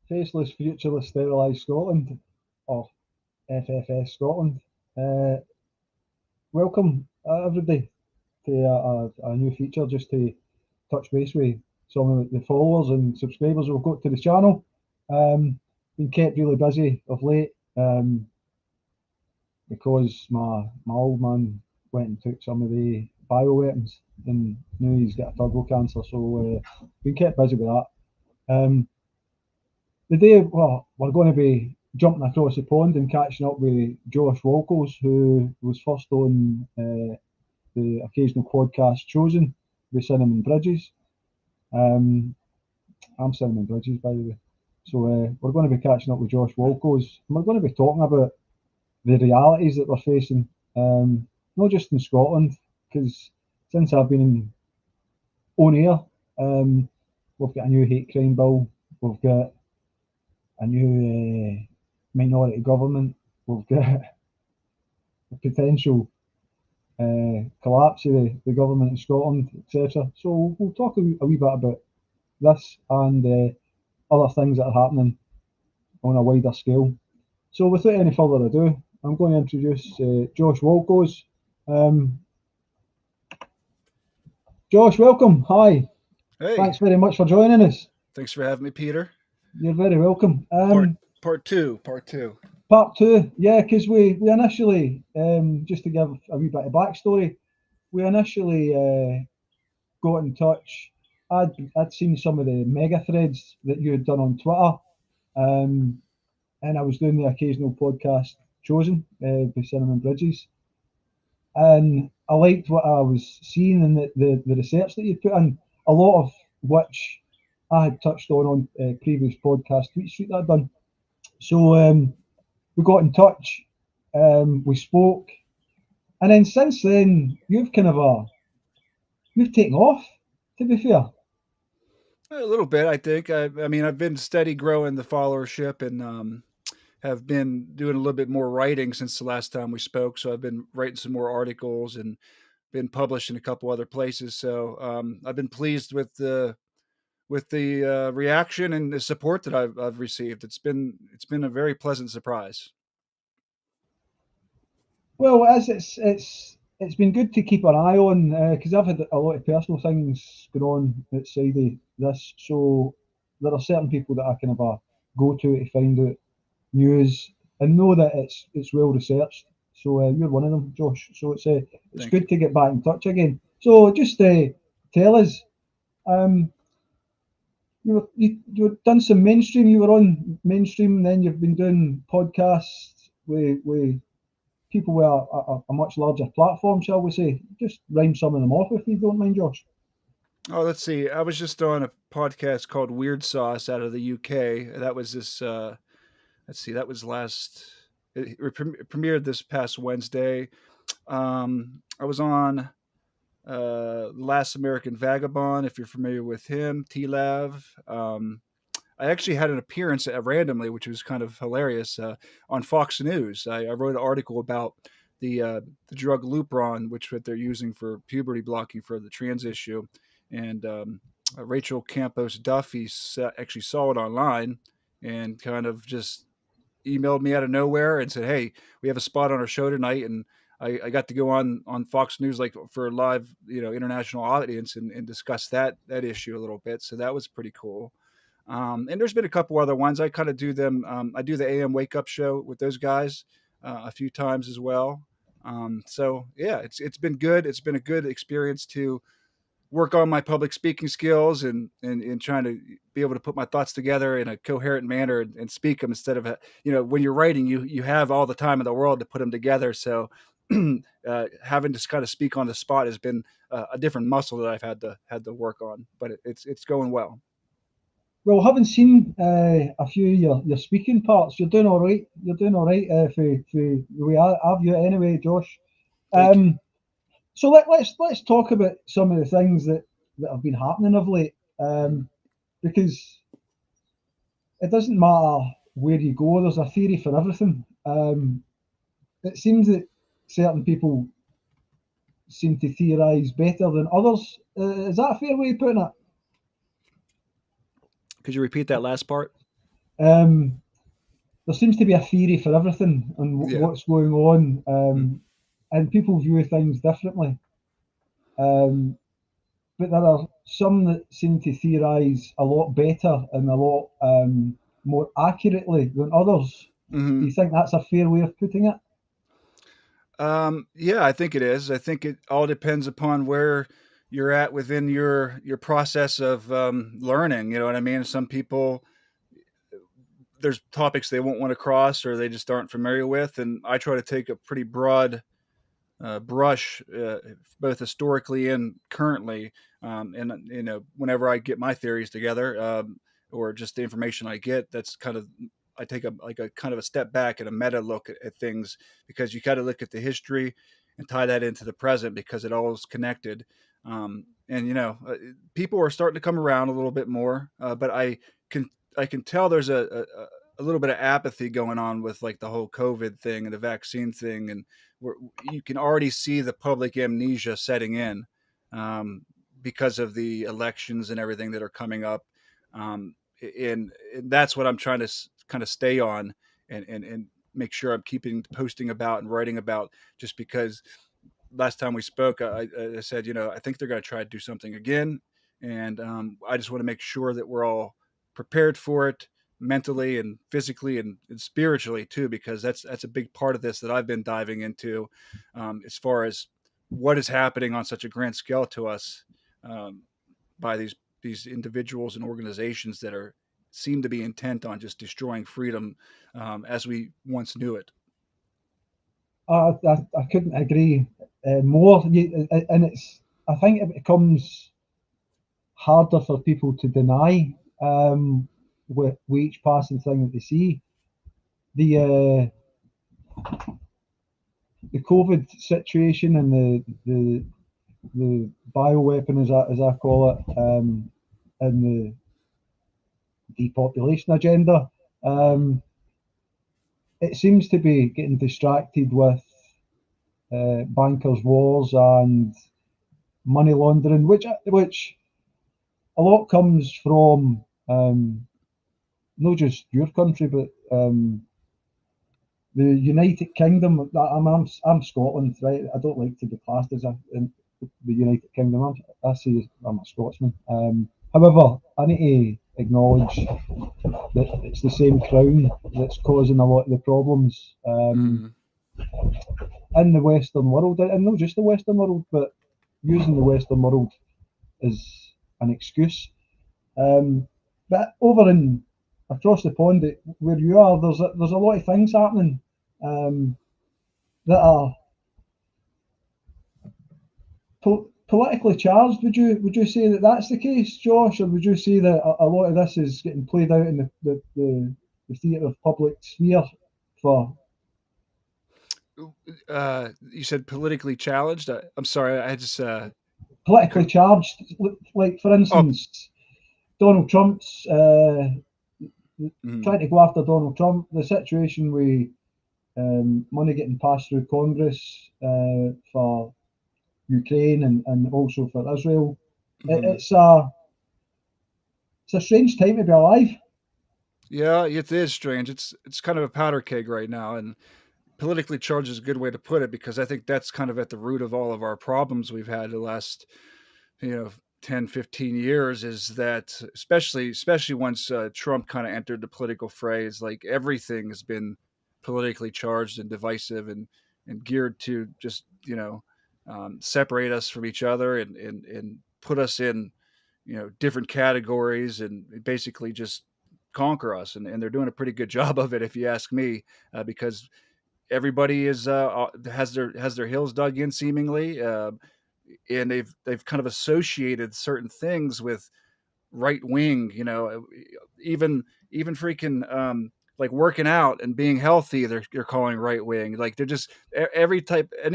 Faceless, Futureless, Sterilised Scotland, or FFS Scotland. Welcome, everybody, to a new feature just to touch base with some of the followers and subscribers we've got to the channel. Been kept really busy of late because my old man went and took some of the bioweapons and now he's got a turbo cancer, so been kept busy with that. Today, well, we're going to be jumping across the pond and catching up with Josh Walkos, who was first on the occasional podcast Chosen with Cinnamon Bridges. I'm Cinnamon Bridges, by the way. So we're going to be catching up with Josh Walkos, and we're going to be talking about the realities that we're facing, not just in Scotland, because since I've been on air, we've got a new hate crime bill, we've got a new minority government, we've got a potential collapse of the government in Scotland, etc. So we'll talk a wee bit about this and other things that are happening on a wider scale. So without any further ado, I'm going to introduce Josh Walkos. Josh, welcome. Hi. Hey. Thanks very much for joining us. Thanks for having me, Peter. You're very welcome. Part two. Part two, yeah, because we initially, just to give a wee bit of backstory, we initially got in touch. I'd seen some of the mega threads that you had done on Twitter, and I was doing the occasional podcast Chosen by Cinnamon Bridges, and I liked what I was seeing and the research that you put in, a lot of which I had touched on previous podcast tweet street that I'd done. So we got in touch, we spoke, and then since then you've taken off, to be fair. A little bit, I think. I mean, I've been steady growing the followership and have been doing a little bit more writing since the last time we spoke. So I've been writing some more articles and been published in a couple other places. So I've been pleased with the reaction and the support that I've received. It's been a very pleasant surprise. Well, it's been good to keep an eye on because I've had a lot of personal things going on outside of this. So there are certain people that I kind of go to find out news and know that it's well researched. So you're one of them, Josh. So it's good to get back in touch again. So just tell us, you've done some mainstream. You were on mainstream, and then you've been doing podcasts with people with a much larger platform, shall we say. Just rhyme some of them off if you don't mind, Josh. Oh, let's see. I was just on a podcast called Weird Sauce out of the UK. That was this. Let's see. That was it premiered this past Wednesday. I was on Last American Vagabond, if you're familiar with him, T-Lav. I actually had an appearance randomly, which was kind of hilarious, on Fox News. I wrote an article about the drug Lupron, which they're using for puberty blocking for the trans issue. And Rachel Campos Duffy actually saw it online and kind of just emailed me out of nowhere and said, "Hey, we have a spot on our show tonight." And I got to go on Fox News, like for a live, international audience and discuss that issue a little bit. So that was pretty cool. And there's been a couple other ones. I kind of do them. I do the AM Wake Up Show with those guys a few times as well. So yeah, it's been good. It's been a good experience to work on my public speaking skills and trying to be able to put my thoughts together in a coherent manner and speak them instead of, when you're writing, you have all the time in the world to put them together. So having to kind of speak on the spot has been a different muscle that I've had to work on, but it's going well. Well, having seen a few of your speaking parts, you're doing all right. You're doing all right for the way I view it anyway, Josh. So let's talk about some of the things that have been happening of late, because it doesn't matter where you go. There's a theory for everything. It seems that certain people seem to theorise better than others. Is that a fair way of putting it? Could you repeat that last part? Um, there seems to be a theory for everything and Yeah. what's going on, Mm. and people view things differently. Um, but there are some that seem to theorise a lot better and a lot more accurately than others. Do Hmm. you think that's a fair way of putting it? Yeah, I think it is. I think it all depends upon where you're at within your process of learning. You know what I mean? Some people, there's topics they won't want to cross or they just aren't familiar with, and I try to take a pretty broad brush, both historically and currently. And whenever I get my theories together, or just the information I get, that's kind of I take a kind of a step back and a meta look at things, because you got to look at the history and tie that into the present because it all is connected. And people are starting to come around a little bit more, but can I can tell there's a little bit of apathy going on with like the whole COVID thing and the vaccine thing, and where you can already see the public amnesia setting in, um, because of the elections and everything that are coming up. Um, and that's what I'm trying to kind of stay on, and make sure I'm keeping posting about and writing about, just because last time we spoke, I said, I think they're going to try to do something again. And I just want to make sure that we're all prepared for it, mentally and physically and spiritually too, because that's a big part of this that I've been diving into, as far as what is happening on such a grand scale to us, um, by these individuals and organizations that are seem to be intent on just destroying freedom, as we once knew it. I couldn't agree more. And I think it becomes harder for people to deny with each passing thing that they see. The the COVID situation and the bioweapon, as I call it, and the depopulation agenda. Um, it seems to be getting distracted with bankers' wars and money laundering, which a lot comes from not just your country, but the United Kingdom. I'm Scotland, right? I don't like to be classed as in the United Kingdom. I say I'm a Scotsman. However, I need to acknowledge that it's the same crown that's causing a lot of the problems Mm. in the Western world, and not just the Western world, but using the Western world as an excuse. But over in across the pond where you are, there's a lot of things happening um, that are politically charged. Would you say that that's the case, Josh, or would you say that a lot of this is getting played out in the theatre of public sphere for You said politically challenged. I'm sorry, I just I politically couldn't. charged? Like for Oh, instance, Donald Trump's mm, trying to go after Donald Trump, the situation with money getting passed through Congress for Ukraine and also for Israel. It, hmm. it's a it's a strange time to be alive. Yeah, it is strange. It's kind of a powder keg right now, and politically charged is a good way to put it, because I think that's kind of at the root of all of our problems we've had the last, you know 10, 15 years, is that especially once Trump kind of entered the political fray, is like everything has been politically charged and divisive, and geared to just separate us from each other, and put us in different categories, and basically just conquer us, and they're doing a pretty good job of it, if you ask me, because everybody has their heels dug in seemingly, and they've kind of associated certain things with right wing, even freaking, like working out and being healthy, they're calling right wing. Like they're just any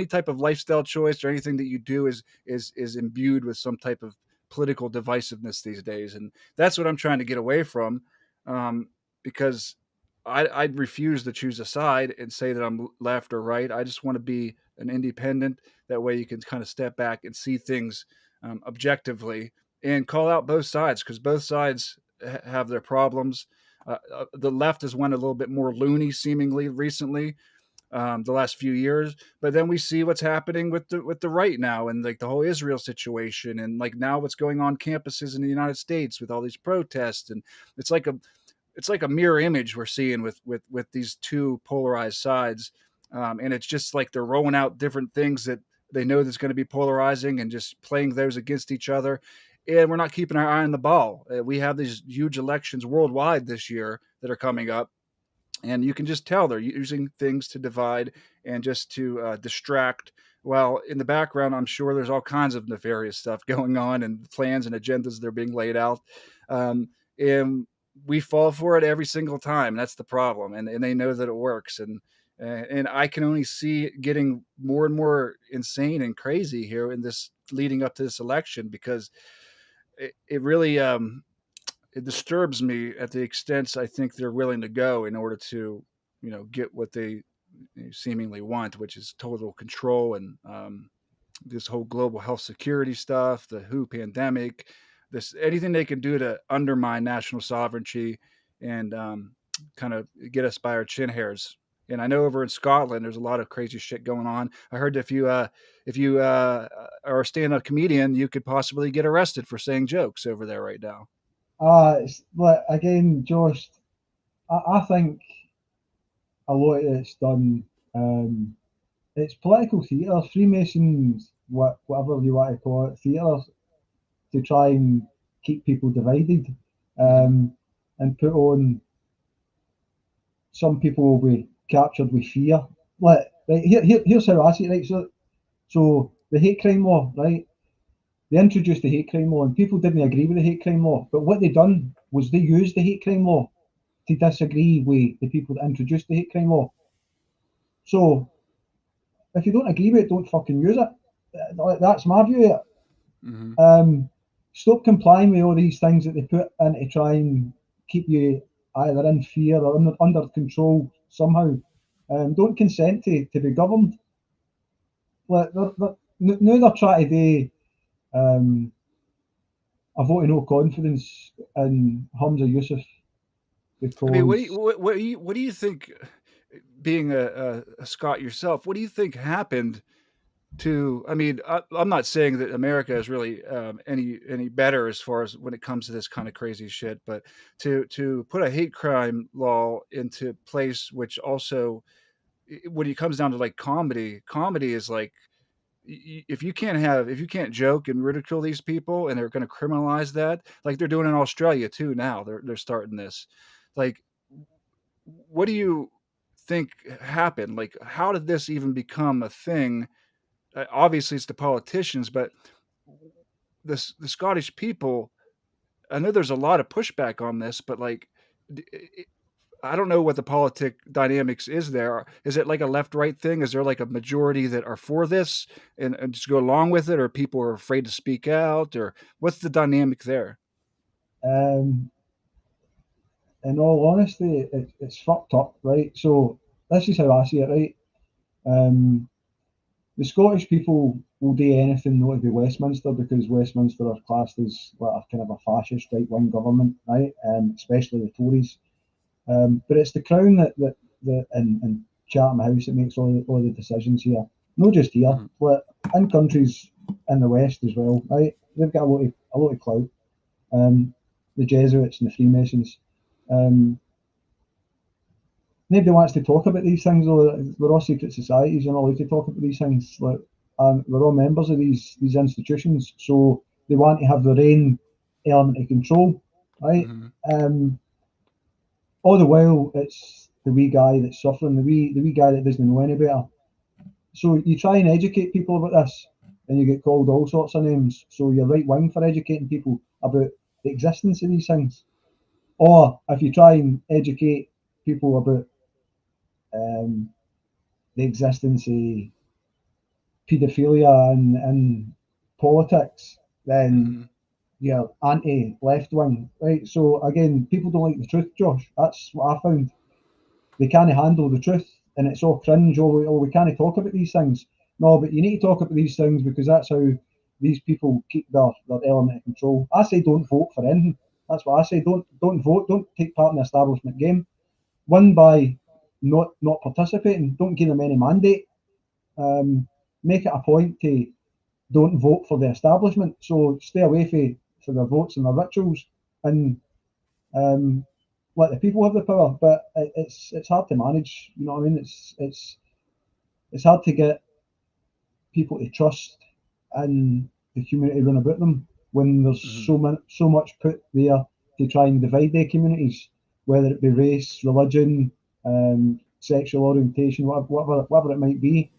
type of lifestyle choice or anything that you do is imbued with some type of political divisiveness these days, and that's what I'm trying to get away from, because I refuse to choose a side and say that I'm left or right. I just want to be an independent. That way, you can kind of step back and see things objectively, and call out both sides, because both sides have their problems. The left has went a little bit more loony, seemingly recently, the last few years. But then we see what's happening with the right now, and like the whole Israel situation, and like now what's going on campuses in the United States with all these protests, and it's like a mirror image we're seeing with these two polarized sides, and it's just like they're rolling out different things that they know that's going to be polarizing and just playing those against each other. And we're not keeping our eye on the ball. We have these huge elections worldwide this year that are coming up, and you can just tell they're using things to divide and just to distract. Well, in the background, I'm sure there's all kinds of nefarious stuff going on and plans and agendas that are being laid out. And we fall for it every single time. That's the problem. And they know that it works. And I can only see it getting more and more insane and crazy here in this leading up to this election, because it really it disturbs me at the extent I think they're willing to go in order to, get what they seemingly want, which is total control, and this whole global health security stuff, the WHO pandemic, this anything they can do to undermine national sovereignty and kind of get us by our chin hairs. And I know over in Scotland, there's a lot of crazy shit going on. I heard if you are a stand-up comedian, you could possibly get arrested for saying jokes over there right now. Again, Josh, I think a lot of it's done. It's political theatre, Freemasons, whatever you want to call it, theatre to try and keep people divided, and put on. Some people will be captured with fear. Here's how I see it. Right, so the hate crime law, right? They introduced the hate crime law, and people didn't agree with the hate crime law. But what they done was they used the hate crime law to disagree with the people that introduced the hate crime law. So if you don't agree with it, don't fucking use it. That's my view of it. Mm-hmm. Stop complying with all these things that they put in to try and keep you either in fear or under control somehow. Don't consent to be governed. Now they're trying to do a vote of no confidence in Hamza Yusuf because. I mean, what do you think? Being a Scot yourself, what do you think happened to? I mean, I'm not saying that America is really any better as far as when it comes to this kind of crazy shit, but to put a hate crime law into place, which also, when it comes down to like comedy is like, if you can't joke and ridicule these people, and they're going to criminalize that, like they're doing in Australia too now. They're starting this. Like, what do you think happened? Like, how did this even become a thing? Obviously, it's the politicians, but the Scottish people. I know there's a lot of pushback on this, but like, I don't know what the politic dynamics is there. Is it like a left-right thing? Is there like a majority that are for this and just go along with it, or people are afraid to speak out, or what's the dynamic there? In all honesty, it's fucked up, right? So this is how I see it, right? The Scottish people will do anything not to be Westminster, because Westminster are classed as like a kind of a fascist right-wing government, right? Especially the Tories. But it's the Crown that in Chatham House that makes all the decisions here. Not just here, but in countries in the West as well, right? They've got a lot of clout. The Jesuits and the Freemasons. Nobody wants to talk about these things, though. We're all secret societies. You're not allowed to talk about these things. Like, we're all members of these institutions, so they want to have their own element of control, right? All the while, it's the wee guy that's suffering, the wee guy that doesn't know any better. So you try and educate people about this, and you get called all sorts of names. So you're right wing for educating people about the existence of these things. Or if you try and educate people about the existence of paedophilia and politics, then you're anti-left wing, right? So again, people don't like the truth, Josh. That's what I found. They can't handle the truth, and it's all cringe. We can't talk about these things. No, but you need to talk about these things, because that's how these people keep their element of control. I say don't vote for anything. That's what I say. Don't vote. Don't take part in the establishment game. Win by not participating. Don't give them any mandate. Make it a point to don't vote for the establishment. So stay away for their votes and their rituals, and let the people have the power. But it's hard to manage. You know what I mean? It's hard to get people to trust in the community run about them when there's so much put there to try and divide their communities, whether it be race, religion, sexual orientation, whatever it might be.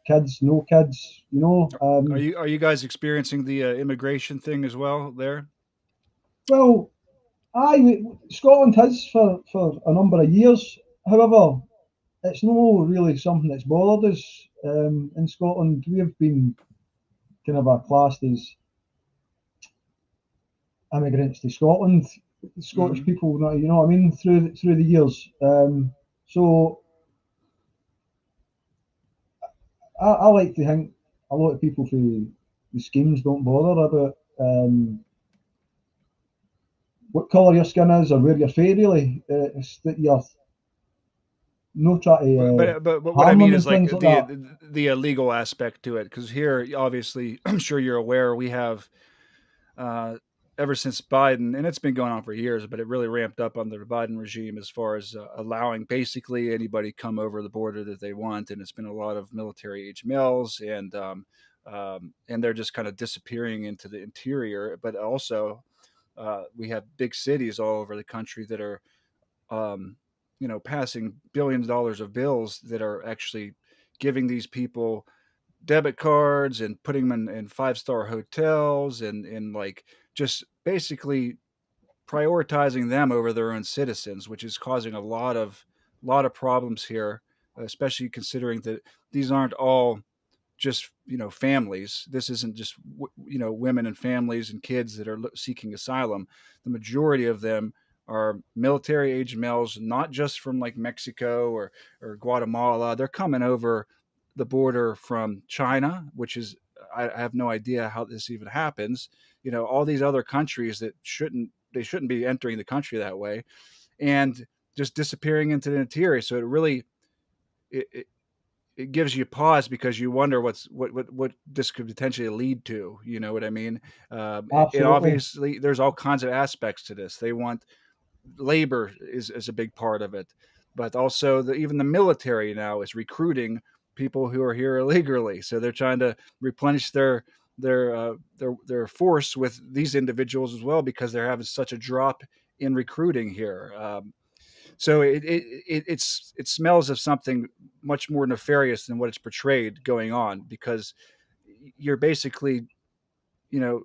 Kids, no kids, you know. Are you guys experiencing the immigration thing as well there? Well, Scotland has for a number of years. However, it's not really something that's bothered us in Scotland. We have been kind of classed as immigrants to Scotland, Scottish people, you know what I mean, through the years. So I like to think a lot of people who the schemes don't bother about what colour your skin is or where you're from, really. It's that you're not trying to but what I harm mean them is and like things like that. the legal aspect to it, because here, obviously, I'm sure you're aware, we have ever since Biden, and it's been going on for years, but it really ramped up under the Biden regime as far as allowing basically anybody come over the border that they want, and it's been a lot of military age males, and they're just kind of disappearing into the interior. But also, we have big cities all over the country that are, passing billions of dollars of bills that are actually giving these people debit cards and putting them in five-star hotels and like just basically prioritizing them over their own citizens, which is causing a lot of problems here, especially considering that these aren't all just families. This isn't just women and families and kids that are seeking asylum. The majority of them are military age males, not just from like Mexico or Guatemala. They're coming over the border from China, which is, I have no idea how this even happens. All these other countries that shouldn't be entering the country that way, and just disappearing into the interior. So it really it gives you pause because you wonder what this could potentially lead to. You know what I mean? And Absolutely. obviously, there's all kinds of aspects to this. They want labor is a big part of it, but also even the military now is recruiting people who are here illegally. So they're trying to replenish their force with these individuals as well because they're having such a drop in recruiting here. So it smells of something much more nefarious than what it's portrayed going on, because you're basically, you know,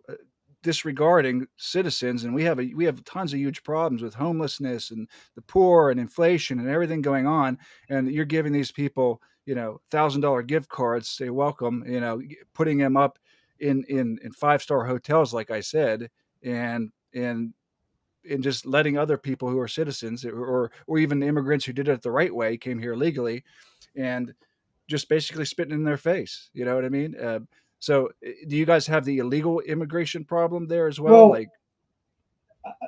disregarding citizens, and we have tons of huge problems with homelessness and the poor and inflation and everything going on, and you're giving these people, $1,000 gift cards, say welcome, putting them up in five-star hotels, like I said, and just letting other people who are citizens or even immigrants who did it the right way, came here legally, and just basically spitting in their face. You know what I mean? So do you guys have the illegal immigration problem there as well? Well,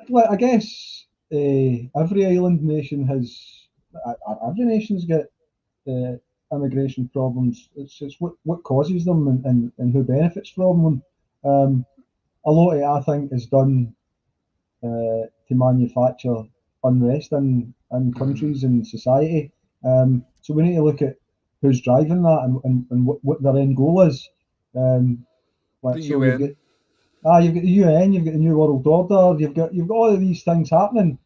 Like, I guess every island nation has, every nation's got immigration problems. It's what causes them and who benefits from them. A lot of it, I think, is done to manufacture unrest in countries and society. So we need to look at who's driving that and what their end goal is. the So UN. you've got the UN, you've got the New World Order, you've got all of these things happening.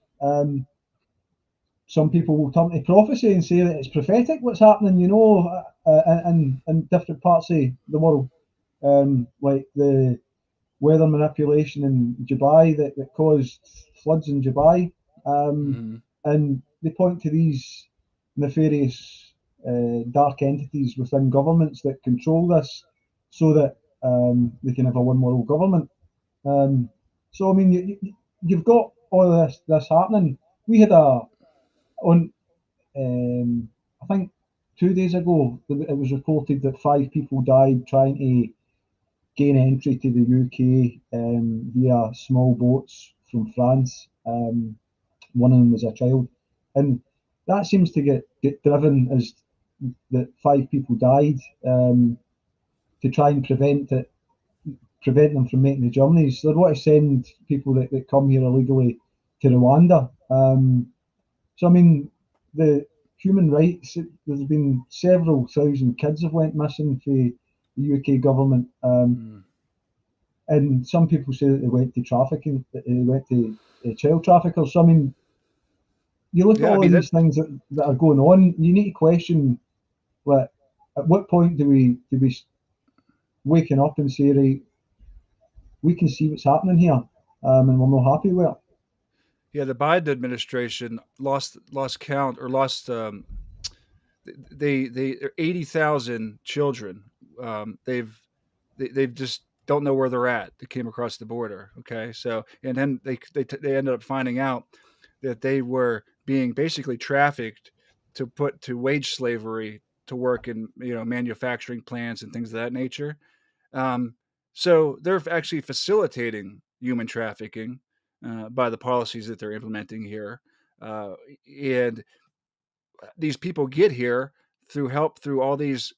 Some people will turn to prophecy and say that it's prophetic what's happening, in different parts of the world, like the weather manipulation in Dubai that caused floods in Dubai, and they point to these nefarious dark entities within governments that control this, so that they can have a one world government. So I mean, you've got all of this happening. We had on I think 2 days ago it was reported that 5 people died trying to gain entry to the UK via small boats from France. One of them was a child, and that seems to get driven as that 5 people died, to try and prevent them from making the journeys. They want to send people that come here illegally to Rwanda. So I mean, the human rights. There's been several thousand kids have went missing for the UK government, and some people say that they went to trafficking, that they went to child traffickers. So I mean, you look at all of these things that are going on. You need to question, like, at what point do we waking up and say, right, we can see what's happening here, and we're not happy with it. Yeah, the Biden administration lost count, or lost they 80,000 children. They've just don't know where they're at. They came across the border. Okay, so and then they ended up finding out that they were being basically trafficked to put to wage slavery to work in manufacturing plants and things of that nature. So they're actually facilitating human trafficking by the policies that they're implementing here, and these people get here through help through all these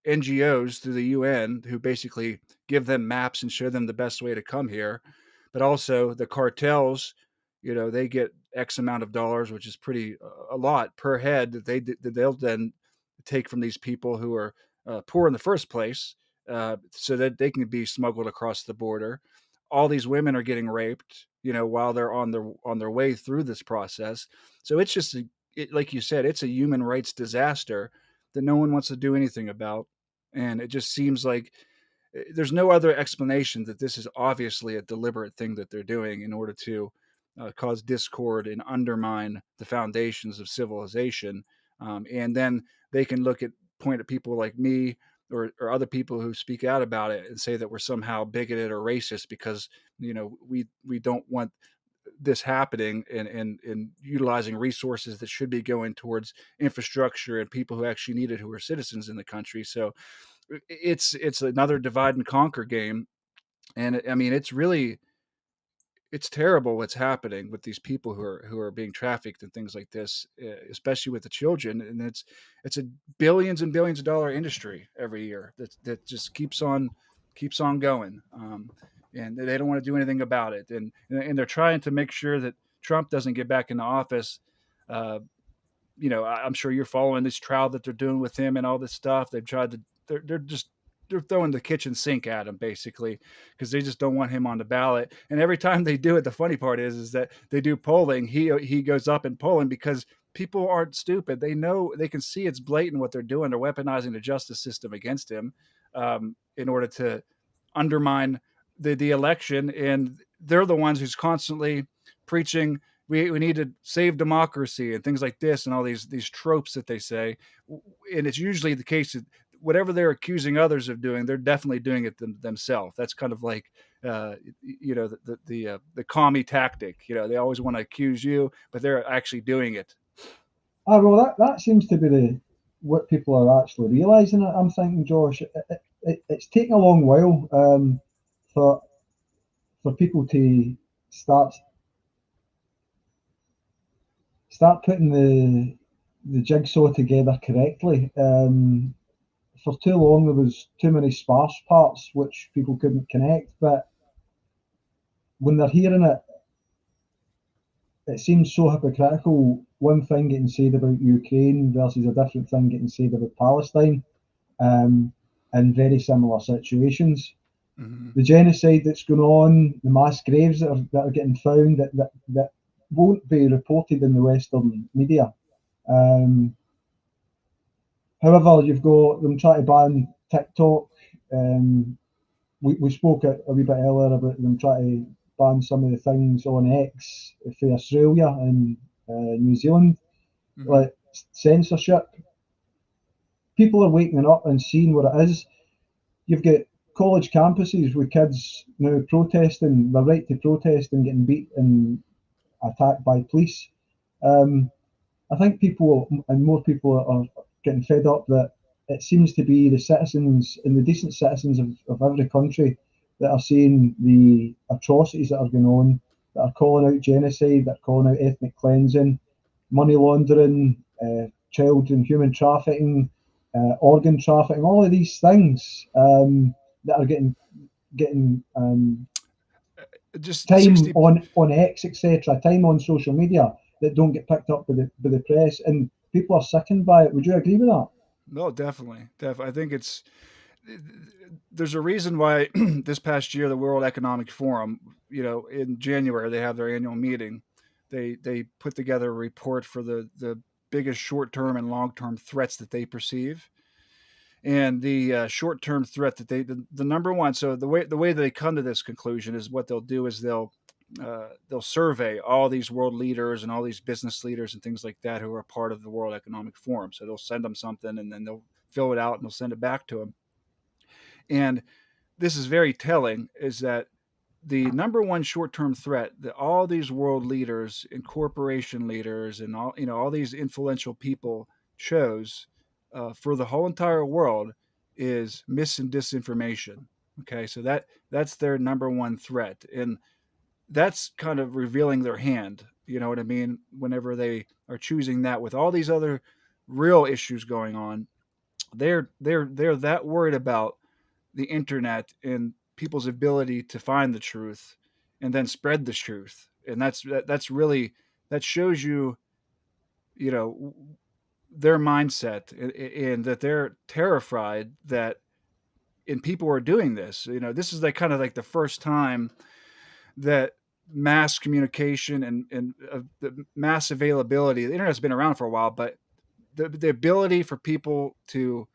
NGOs, through the UN, who basically give them maps and show them the best way to come here. But also the cartels, they get X amount of dollars, which is pretty a lot per head that they'll then take from these people who are poor in the first place, so that they can be smuggled across the border. All these women are getting raped, while they're on their way through this process. So it's just like you said, it's a human rights disaster that no one wants to do anything about. And it just seems like there's no other explanation that this is obviously a deliberate thing that they're doing in order to cause discord and undermine the foundations of civilization. And then they can point at people like me or other people who speak out about it and say that we're somehow bigoted or racist because, we don't want this happening and utilizing resources that should be going towards infrastructure and people who actually need it, who are citizens in the country. So it's another divide and conquer game. And I mean, it's terrible what's happening with these people who are being trafficked and things like this, especially with the children. And it's a billions and billions of dollar industry every year that just keeps on going. And they don't want to do anything about it. And they're trying to make sure that Trump doesn't get back into office. I'm sure you're following this trial that they're doing with him and all this stuff. They've tried to, they're throwing the kitchen sink at him basically, because they just don't want him on the ballot. And every time they do it, the funny part is that they do polling. He goes up in polling because people aren't stupid. They know, they can see it's blatant what they're doing. They're weaponizing the justice system against him in order to undermine the election. And they're the ones who's constantly preaching we need to save democracy and things like this and all these tropes that they say. And it's usually the case that whatever they're accusing others of doing, they're definitely doing it themselves. That's kind of like the commie tactic. They always want to accuse you, but they're actually doing it. Well, that seems to be what people are actually realising. I'm thinking, Josh, it's taken a long while for people to start putting the jigsaw together correctly. For too long, there was too many sparse parts which people couldn't connect. But when they're hearing it, it seems so hypocritical. One thing getting said about Ukraine versus a different thing getting said about Palestine, in very similar situations. Mm-hmm. The genocide that's going on, the mass graves that are getting found that won't be reported in the Western media. However, you've got them trying to ban TikTok. We spoke a wee bit earlier about them trying to ban some of the things on X for Australia and New Zealand, mm-hmm. like censorship. People are waking up and seeing what it is. You've got college campuses with kids now protesting their right to protest and getting beat and attacked by police. I think people and more people are getting fed up that it seems to be the citizens and the decent citizens of every country that are seeing the atrocities that are going on that are calling out genocide, that are calling out ethnic cleansing, money laundering, child and human trafficking, organ trafficking, all of these things that are getting Just time 60. on X, etc., time on social media that don't get picked up by the press, and people are sickened by it. Would you agree with that? No, definitely, definitely. I think there's a reason why this past year the World Economic Forum, in January they have their annual meeting. They put together a report for the biggest short term and long term threats that they perceive, and the short term threat that the number one. So the way that they come to this conclusion is what they'll do is they'll survey all these world leaders and all these business leaders and things like that who are part of the World Economic Forum. So they'll send them something and then they'll fill it out and they'll send it back to them. And this is very telling, is that the number one short-term threat that all these world leaders and corporation leaders and all these influential people chose for the whole entire world is mis and disinformation. Okay, so that's their number one threat, and that's kind of revealing their hand. You know what I mean? Whenever they are choosing that with all these other real issues going on, they're that worried about the internet and people's ability to find the truth and then spread the truth. And that's really, that shows you, you know their mindset, and that they're terrified that, and people are doing this. This is like kind of like the first time that mass communication and the mass availability, the internet's been around for a while, but the ability for people to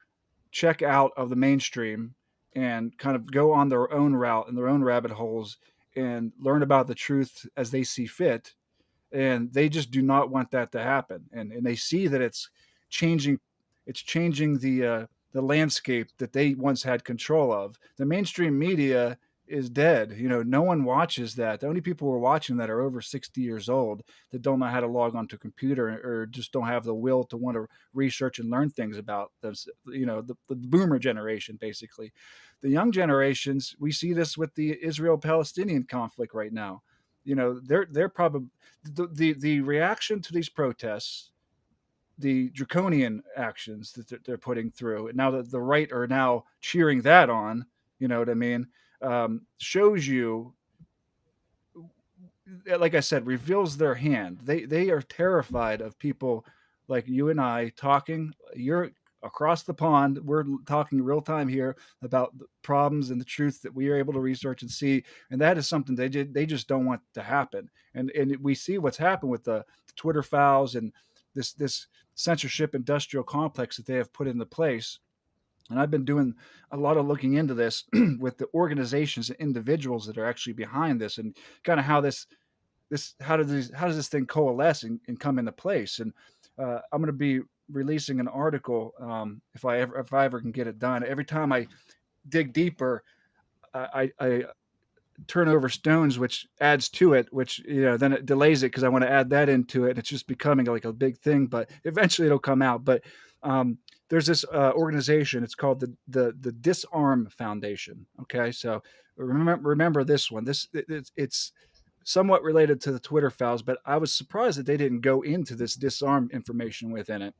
check out of the mainstream and kind of go on their own route and their own rabbit holes and learn about the truth as they see fit. And they just do not want that to happen. And they see that changing it's changing the landscape that they once had control of. The mainstream media is dead. No one watches that. The only people who are watching that are over 60 years old that don't know how to log onto a computer or just don't have the will to want to research and learn things about this. The boomer generation, basically. The young generations, we see this with the Israel-Palestinian conflict right now. They're probably the reaction to these protests, the draconian actions that they're putting through, and now that the right are now cheering that on, you know what I mean, shows you, like I said, reveals their hand. They are terrified of people like you and I talking. You're across the pond. We're talking real time here about the problems and the truth that we are able to research and see, and that is something they just don't want to happen. And we see what's happened with the Twitter files and this censorship industrial complex that they have put into place. And I've been doing a lot of looking into this with the organizations and individuals that are actually behind this, and kind of how does this thing coalesce and come into place. And I'm going to be releasing an article, if I ever can get it done. Every time I dig deeper, I turn over stones, which adds to it, which then it delays it because I want to add that into it. It's just becoming like a big thing, but eventually it'll come out. But there's this organization. It's called the Disarm Foundation. Okay, so remember this one. It's somewhat related to the Twitter files, but I was surprised that they didn't go into this disarm information within it.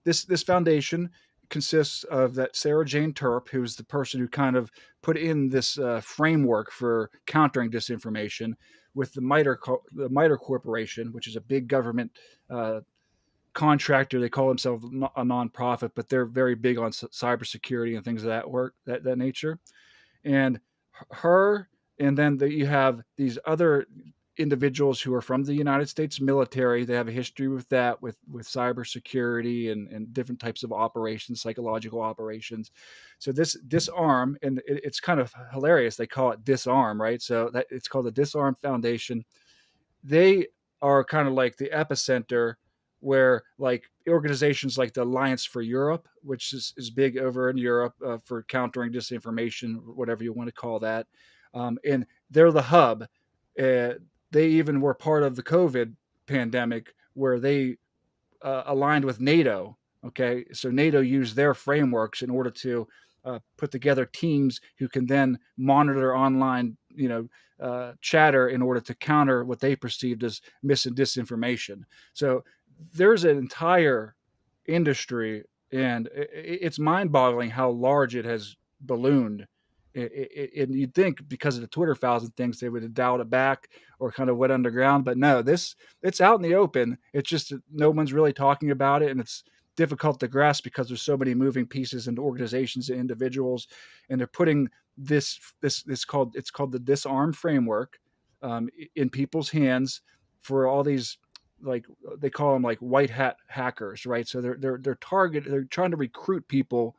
This foundation consists of that Sarah Jane Terp, who's the person who kind of put in this framework for countering disinformation, with the MITRE Corporation, which is a big government contractor. They call themselves a nonprofit, but they're very big on cybersecurity and things of that nature. And her, and then you have these other individuals who are from the United States military. They have a history with that, with cybersecurity and different types of operations, psychological operations. So this Disarm, and it's kind of hilarious. They call it Disarm, right? So that it's called the Disarm Foundation. They are kind of like the epicenter, where like organizations like the Alliance for Europe, which is big over in Europe for countering disinformation, whatever you want to call that. And they're the hub. They even were part of the COVID pandemic, where they aligned with NATO. Okay, so NATO used their frameworks in order to put together teams who can then monitor online, chatter in order to counter what they perceived as mis and disinformation. So there's an entire industry, and it's mind-boggling how large it has ballooned. And you'd think because of the Twitter files and things, they would have dialed it back or kind of went underground, but no, it's out in the open. It's just that no one's really talking about it, and it's difficult to grasp because there's so many moving pieces and organizations and individuals, and they're putting it's called the disarm framework in people's hands for all these, like they call them like white hat hackers, right? So they're trying to recruit people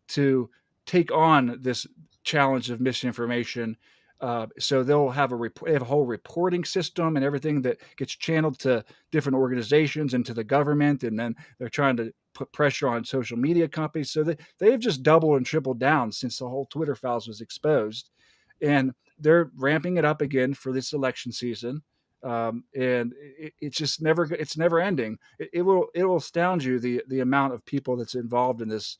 to take on this challenge of misinformation. So they'll have they have a whole reporting system and everything that gets channeled to different organizations and to the government, and then they're trying to put pressure on social media companies. So they've just doubled and tripled down since the whole Twitter files was exposed, and they're ramping it up again for this election season. And it's just it's never ending. It will astound you the amount of people that's involved in this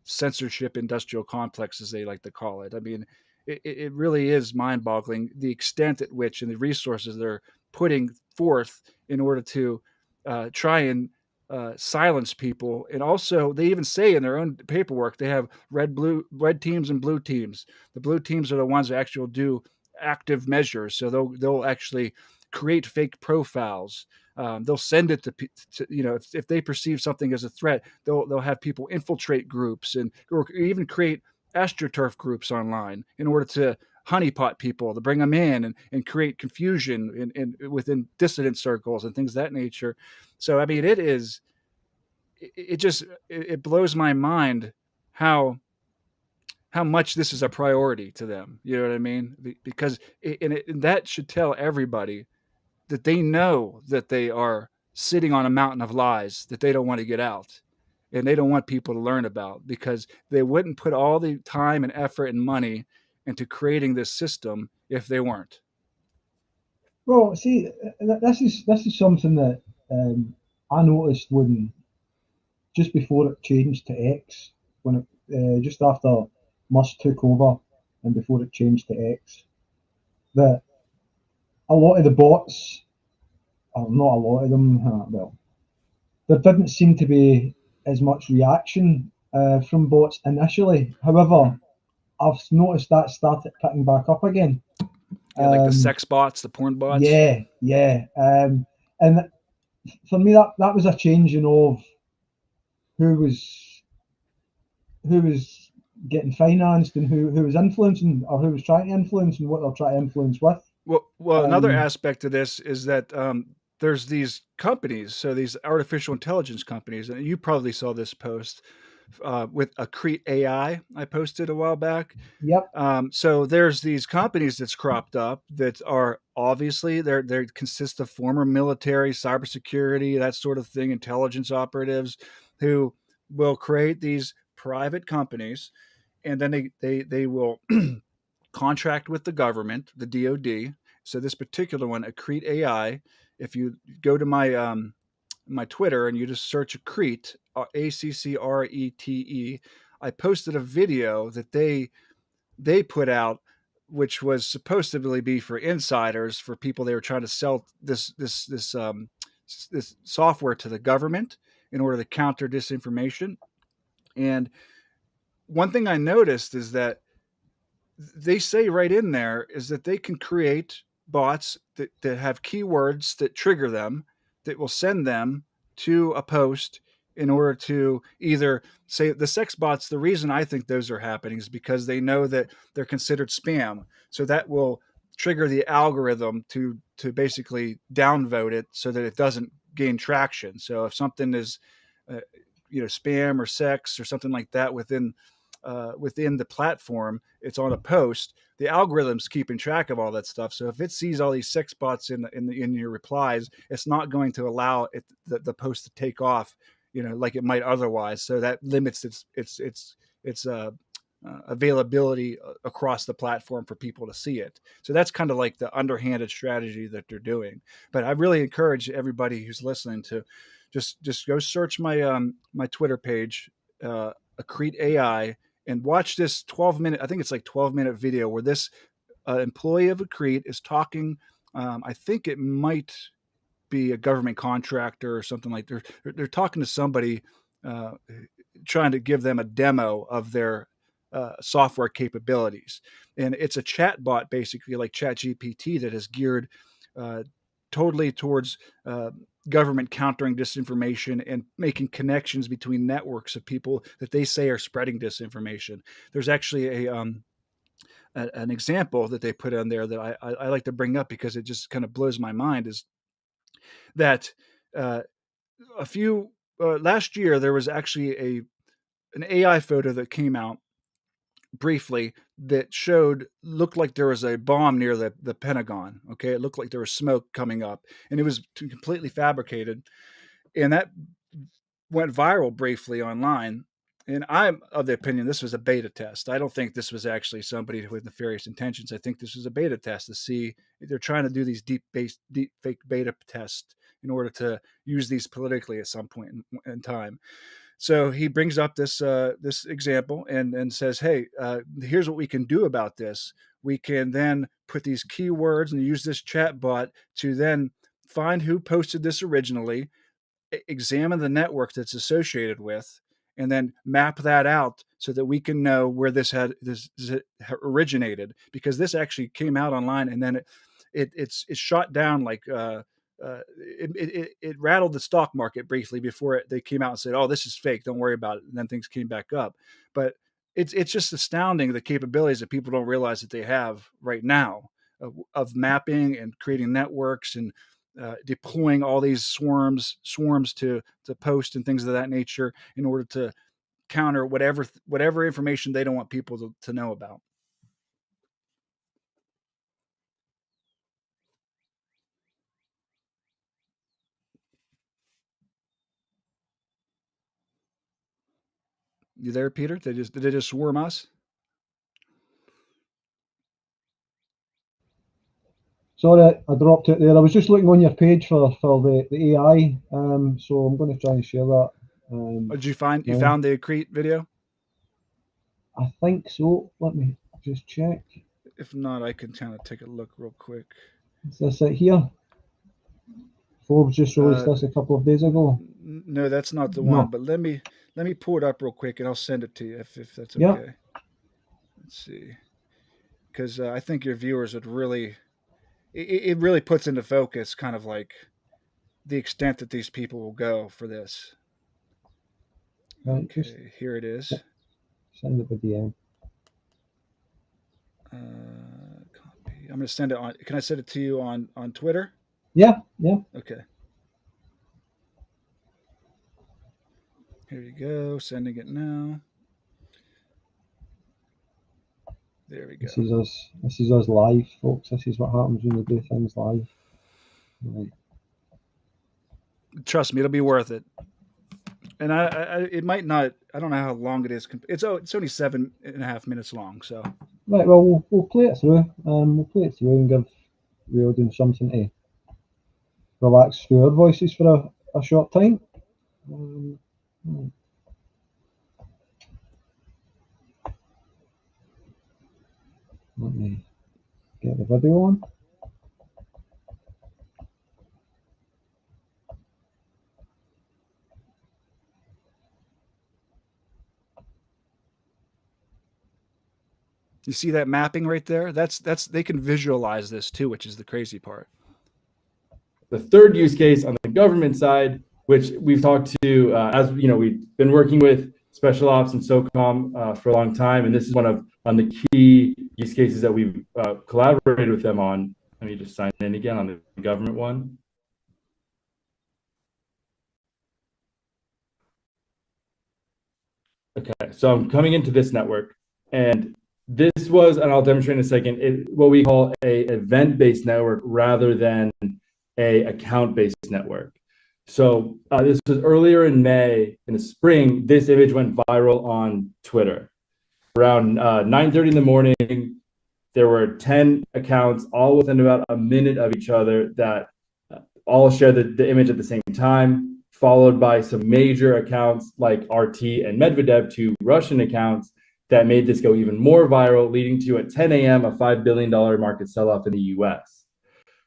censorship industrial complex, as they like to call it. I mean, it really is mind-boggling the extent at which and the resources they're putting forth in order to try and silence people. And also, they even say in their own paperwork they have red teams and blue teams. The blue teams are the ones that actually will do active measures, so they'll actually create fake profiles. They'll send it to if they perceive something as a threat, they'll have people infiltrate groups or even create astroturf groups online in order to honeypot people, to bring them in and create confusion within dissident circles and things of that nature. So I mean, it blows my mind how much this is a priority to them. You know what I mean? Because that should tell everybody that they know that they are sitting on a mountain of lies that they don't want to get out and they don't want people to learn about, because they wouldn't put all the time and effort and money into creating this system if they weren't. Well, see, this is something that I noticed when just before it changed to X, when it just after Musk took over and before it changed to X, that a lot of the bots, or not a lot of them, well, there didn't seem to be as much reaction from bots initially. However, I've noticed that started picking back up again. Yeah, like the sex bots, the porn bots. Yeah, yeah. And for me, that was a changing of who was getting financed and who was influencing, or who was trying to influence, and what they're trying to influence with. Well, another aspect of this is that there's these companies, so these artificial intelligence companies, and you probably saw this post with Accrete AI I posted a while back. Yep. So there's these companies that's cropped up that are obviously they consist of former military, cybersecurity, that sort of thing, intelligence operatives who will create these private companies, and then they will contract with the government, the DoD. So this particular one, Accrete AI, if you go to my Twitter and you just search Accrete, ACCRETE, I posted a video that they put out, which was supposed to really be for insiders, for people they were trying to sell this software to the government in order to counter disinformation. And one thing I noticed is that they say right in there is that they can create bots that have keywords that trigger them, that will send them to a post in order to either say the sex bots. The reason I think those are happening is because they know that they're considered spam. So that will trigger the algorithm to basically downvote it so that it doesn't gain traction. So if something is, spam or sex or something like that within the platform, it's on a post, the algorithm's keeping track of all that stuff. So if it sees all these sex bots in your replies, it's not going to allow the post to take off, like it might otherwise. So that limits its availability across the platform for people to see it. So that's kind of like the underhanded strategy that they're doing. But I really encourage everybody who's listening to just go search my Twitter page, Accrete AI, and watch this 12-minute, I think it's like 12-minute video where this employee of Accrete is talking. I think it might be a government contractor or something like they're talking to somebody, trying to give them a demo of their software capabilities. And it's a chat bot, basically like ChatGPT, that is geared totally towards government countering disinformation and making connections between networks of people that they say are spreading disinformation. There's actually an example that they put on there that I like to bring up because it just kind of blows my mind, is that a few last year there was actually an AI photo that came out briefly that looked like there was a bomb near the Pentagon. Okay, it looked like there was smoke coming up, and it was completely fabricated, and that went viral briefly online. And I'm of the opinion this was a beta test. I don't think this was actually somebody with nefarious intentions. I think this was a beta test to see they're trying to do these deep fake beta tests in order to use these politically at some point in time. So he brings up this example and says, "Hey, here's what we can do about this. We can then put these keywords and use this chat bot to then find who posted this originally, examine the network that's associated with, and then map that out so that we can know where this originated, because this actually came out online and then it's shot down like it rattled the stock market briefly before they came out and said, "Oh, this is fake. Don't worry about it." And then things came back up. But it's just astounding the capabilities that people don't realize that they have right now of mapping and creating networks and deploying all these swarms to post and things of that nature in order to counter whatever information they don't want people to know about. You there, Peter? Did they just swarm us? Sorry, I dropped it there. I was just looking on your page for the AI, so I'm going to try and share that. Did you found the Accrete video? I think so. Let me just check. If not, I can kind of take a look real quick. Is this it here? Forbes just released this a couple of days ago. No, that's not the one. But let me pull it up real quick and I'll send it to you if that's okay. Yeah. Let's see, because I think your viewers would really, it really puts into focus kind of like the extent that these people will go for this. Right, okay, here it is. Send it with DM. Copy. I'm going to send it on. Can I send it to you on Twitter? Yeah. Okay. Here you go. Sending it now. There we go. This is us live, folks. This is what happens when you do things live. Right. Trust me, it'll be worth it. And it might not. I don't know how long it is. It's only 7.5 minutes long. So. Right. Well, we'll play it through. We'll play it through and give the audience something to relax through our voices for a short time. Let me get the video on. You see that mapping right there? That's they can visualize this too, which is the crazy part. The third use case on the government side, which we've talked to, as you know, we've been working with Special Ops and SOCOM for a long time, and this is one of the key use cases that we've collaborated with them on. Let me just sign in again on the government one. Okay, so I'm coming into this network, and this was, and I'll demonstrate in a second, what we call a event-based network rather than a account-based network. So this was earlier in May, in the spring. This image went viral on Twitter. Around 9:30 in the morning, there were 10 accounts, all within about a minute of each other, that all shared the image at the same time, followed by some major accounts like RT and Medvedev, two Russian accounts, that made this go even more viral, leading to at 10 a.m. a $5 billion market sell-off in the US.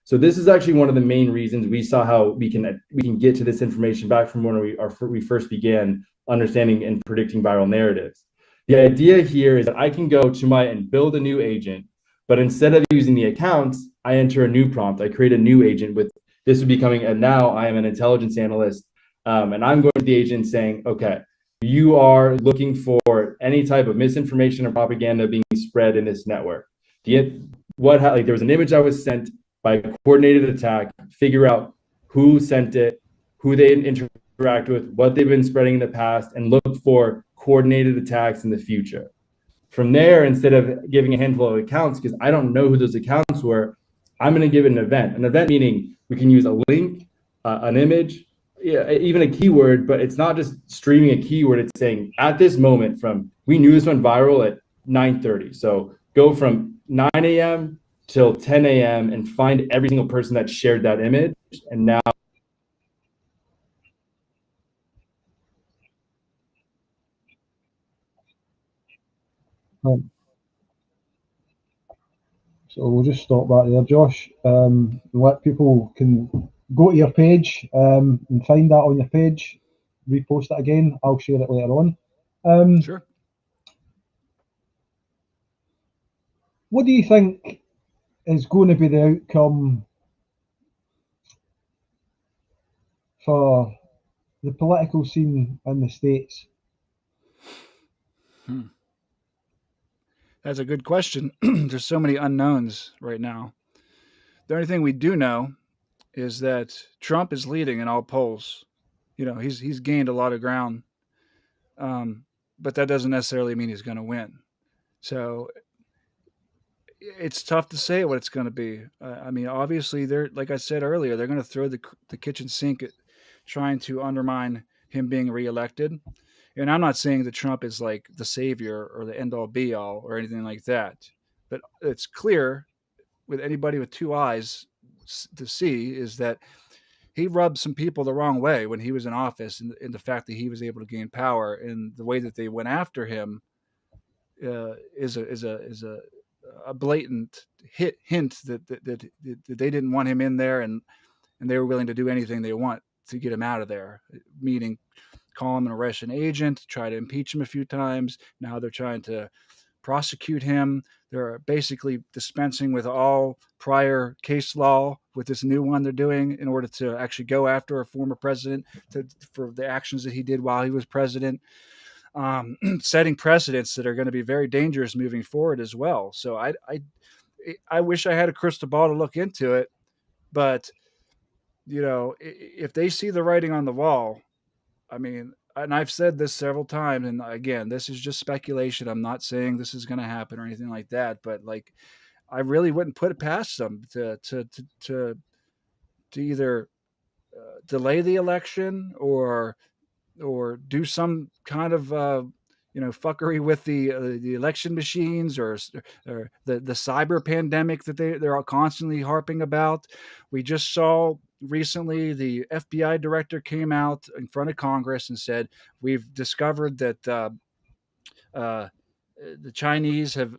So this is actually one of the main reasons we saw how we can get to this information back from when we first began understanding and predicting viral narratives. The idea here is that I can go to and build a new agent, but instead of using the accounts, I enter a new prompt. I create a new agent with this would becoming, and now I am an intelligence analyst, and I'm going to the agent saying, okay, you are looking for any type of misinformation or propaganda being spread in this network. There was an image I was sent by a coordinated attack, figure out who sent it, who they interact with, what they've been spreading in the past, and look for coordinated attacks in the future. From there, instead of giving a handful of accounts, because I don't know who those accounts were, I'm going to give it an event. An event meaning we can use a link, an image, even a keyword, but it's not just streaming a keyword. It's saying at this moment we knew this went viral at 9:30. So go from 9 a.m. till 10 a.m. and find every single person that shared that image. And now So we'll just stop that there, Josh. Let people can go to your page and find that on your page. Repost it again. I'll share it later on. Sure. What do you think is going to be the outcome for the political scene in the States? That's a good question. There's so many unknowns right now. The only thing we do know is that Trump is leading in all polls. He's gained a lot of ground, but that doesn't necessarily mean he's going to win. So it's tough to say what it's going to be. I mean, obviously, like I said earlier, they're going to throw the kitchen sink at trying to undermine him being reelected. And I'm not saying that Trump is like the savior or the end all be all or anything like that, but it's clear with anybody with two eyes to see is that he rubbed some people the wrong way when he was in office, and the fact that he was able to gain power and the way that they went after him is a blatant hint that they didn't want him in there, and they were willing to do anything they want to get him out of there, meaning call him an Russian agent, try to impeach him a few times. Now they're trying to prosecute him. They're basically dispensing with all prior case law with this new one they're doing in order to actually go after a former president for the actions that he did while he was president, setting precedents that are going to be very dangerous moving forward as well. So I wish I had a crystal ball to look into it, but if they see the writing on the wall, I mean, and I've said this several times, and again, this is just speculation. I'm not saying this is going to happen or anything like that, but like, I really wouldn't put it past them to either delay the election or do some kind of fuckery with the election machines or the cyber pandemic that they're constantly harping about. We just saw recently the FBI director came out in front of Congress and said, we've discovered that the Chinese have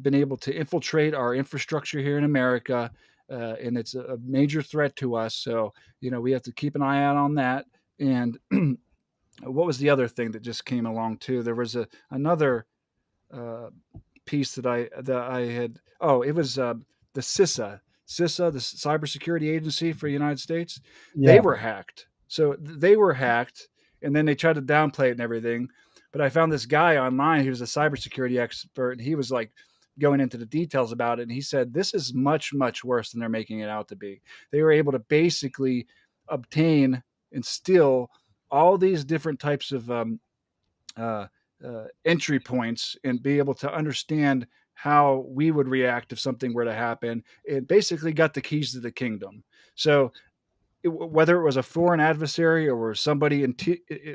been able to infiltrate our infrastructure here in America, and it's a major threat to us. So, we have to keep an eye out on that. And what was the other thing that just came along too? There was another piece that I had. Oh, it was the CISA, the Cybersecurity Agency for the United States. Yeah. They were hacked. So they were hacked, and then they tried to downplay it and everything. But I found this guy online who was a cybersecurity expert, and he was like going into the details about it. And he said, this is much, much worse than they're making it out to be. They were able to basically obtain and steal all these different types of entry points and be able to understand how we would react if something were to happen. It basically got the keys to the kingdom. So whether it was a foreign adversary or somebody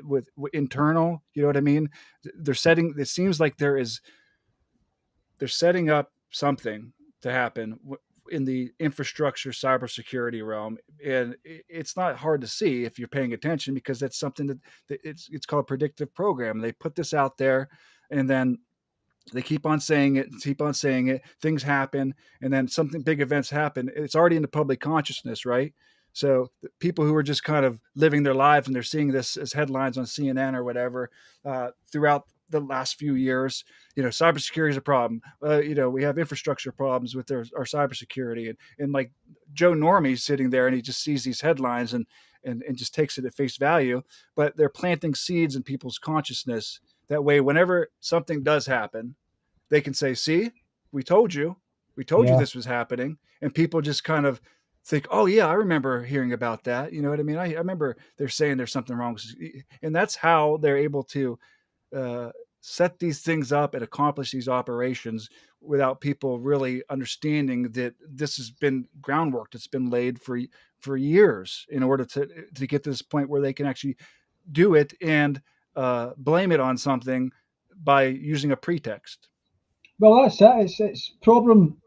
with internal, you know what I mean? It seems like they're setting up something to happen in the infrastructure cybersecurity realm, and it's not hard to see if you're paying attention, because that's something that it's called predictive program. They put this out there, and then They keep on saying it, keep on saying it. Things happen, and then something big events happen. It's already in the public consciousness, right? So people who are just kind of living their lives and they're seeing this as headlines on CNN or whatever throughout the last few years. Cybersecurity is a problem. We have infrastructure problems with our cybersecurity, and like Joe Normie's sitting there and he just sees these headlines and just takes it at face value. But they're planting seeds in people's consciousness. That way, whenever something does happen, they can say, see, we told you. We told you Yeah. this was happening. And people just kind of think, oh, yeah, I remember hearing about that. You know what I mean? I remember they're saying there's something wrong. And that's how they're able to set these things up and accomplish these operations without people really understanding that this has been groundwork that's been laid for years in order to get to this point where they can actually do it and blame it on something by using a pretext. Well, that's it. It's problem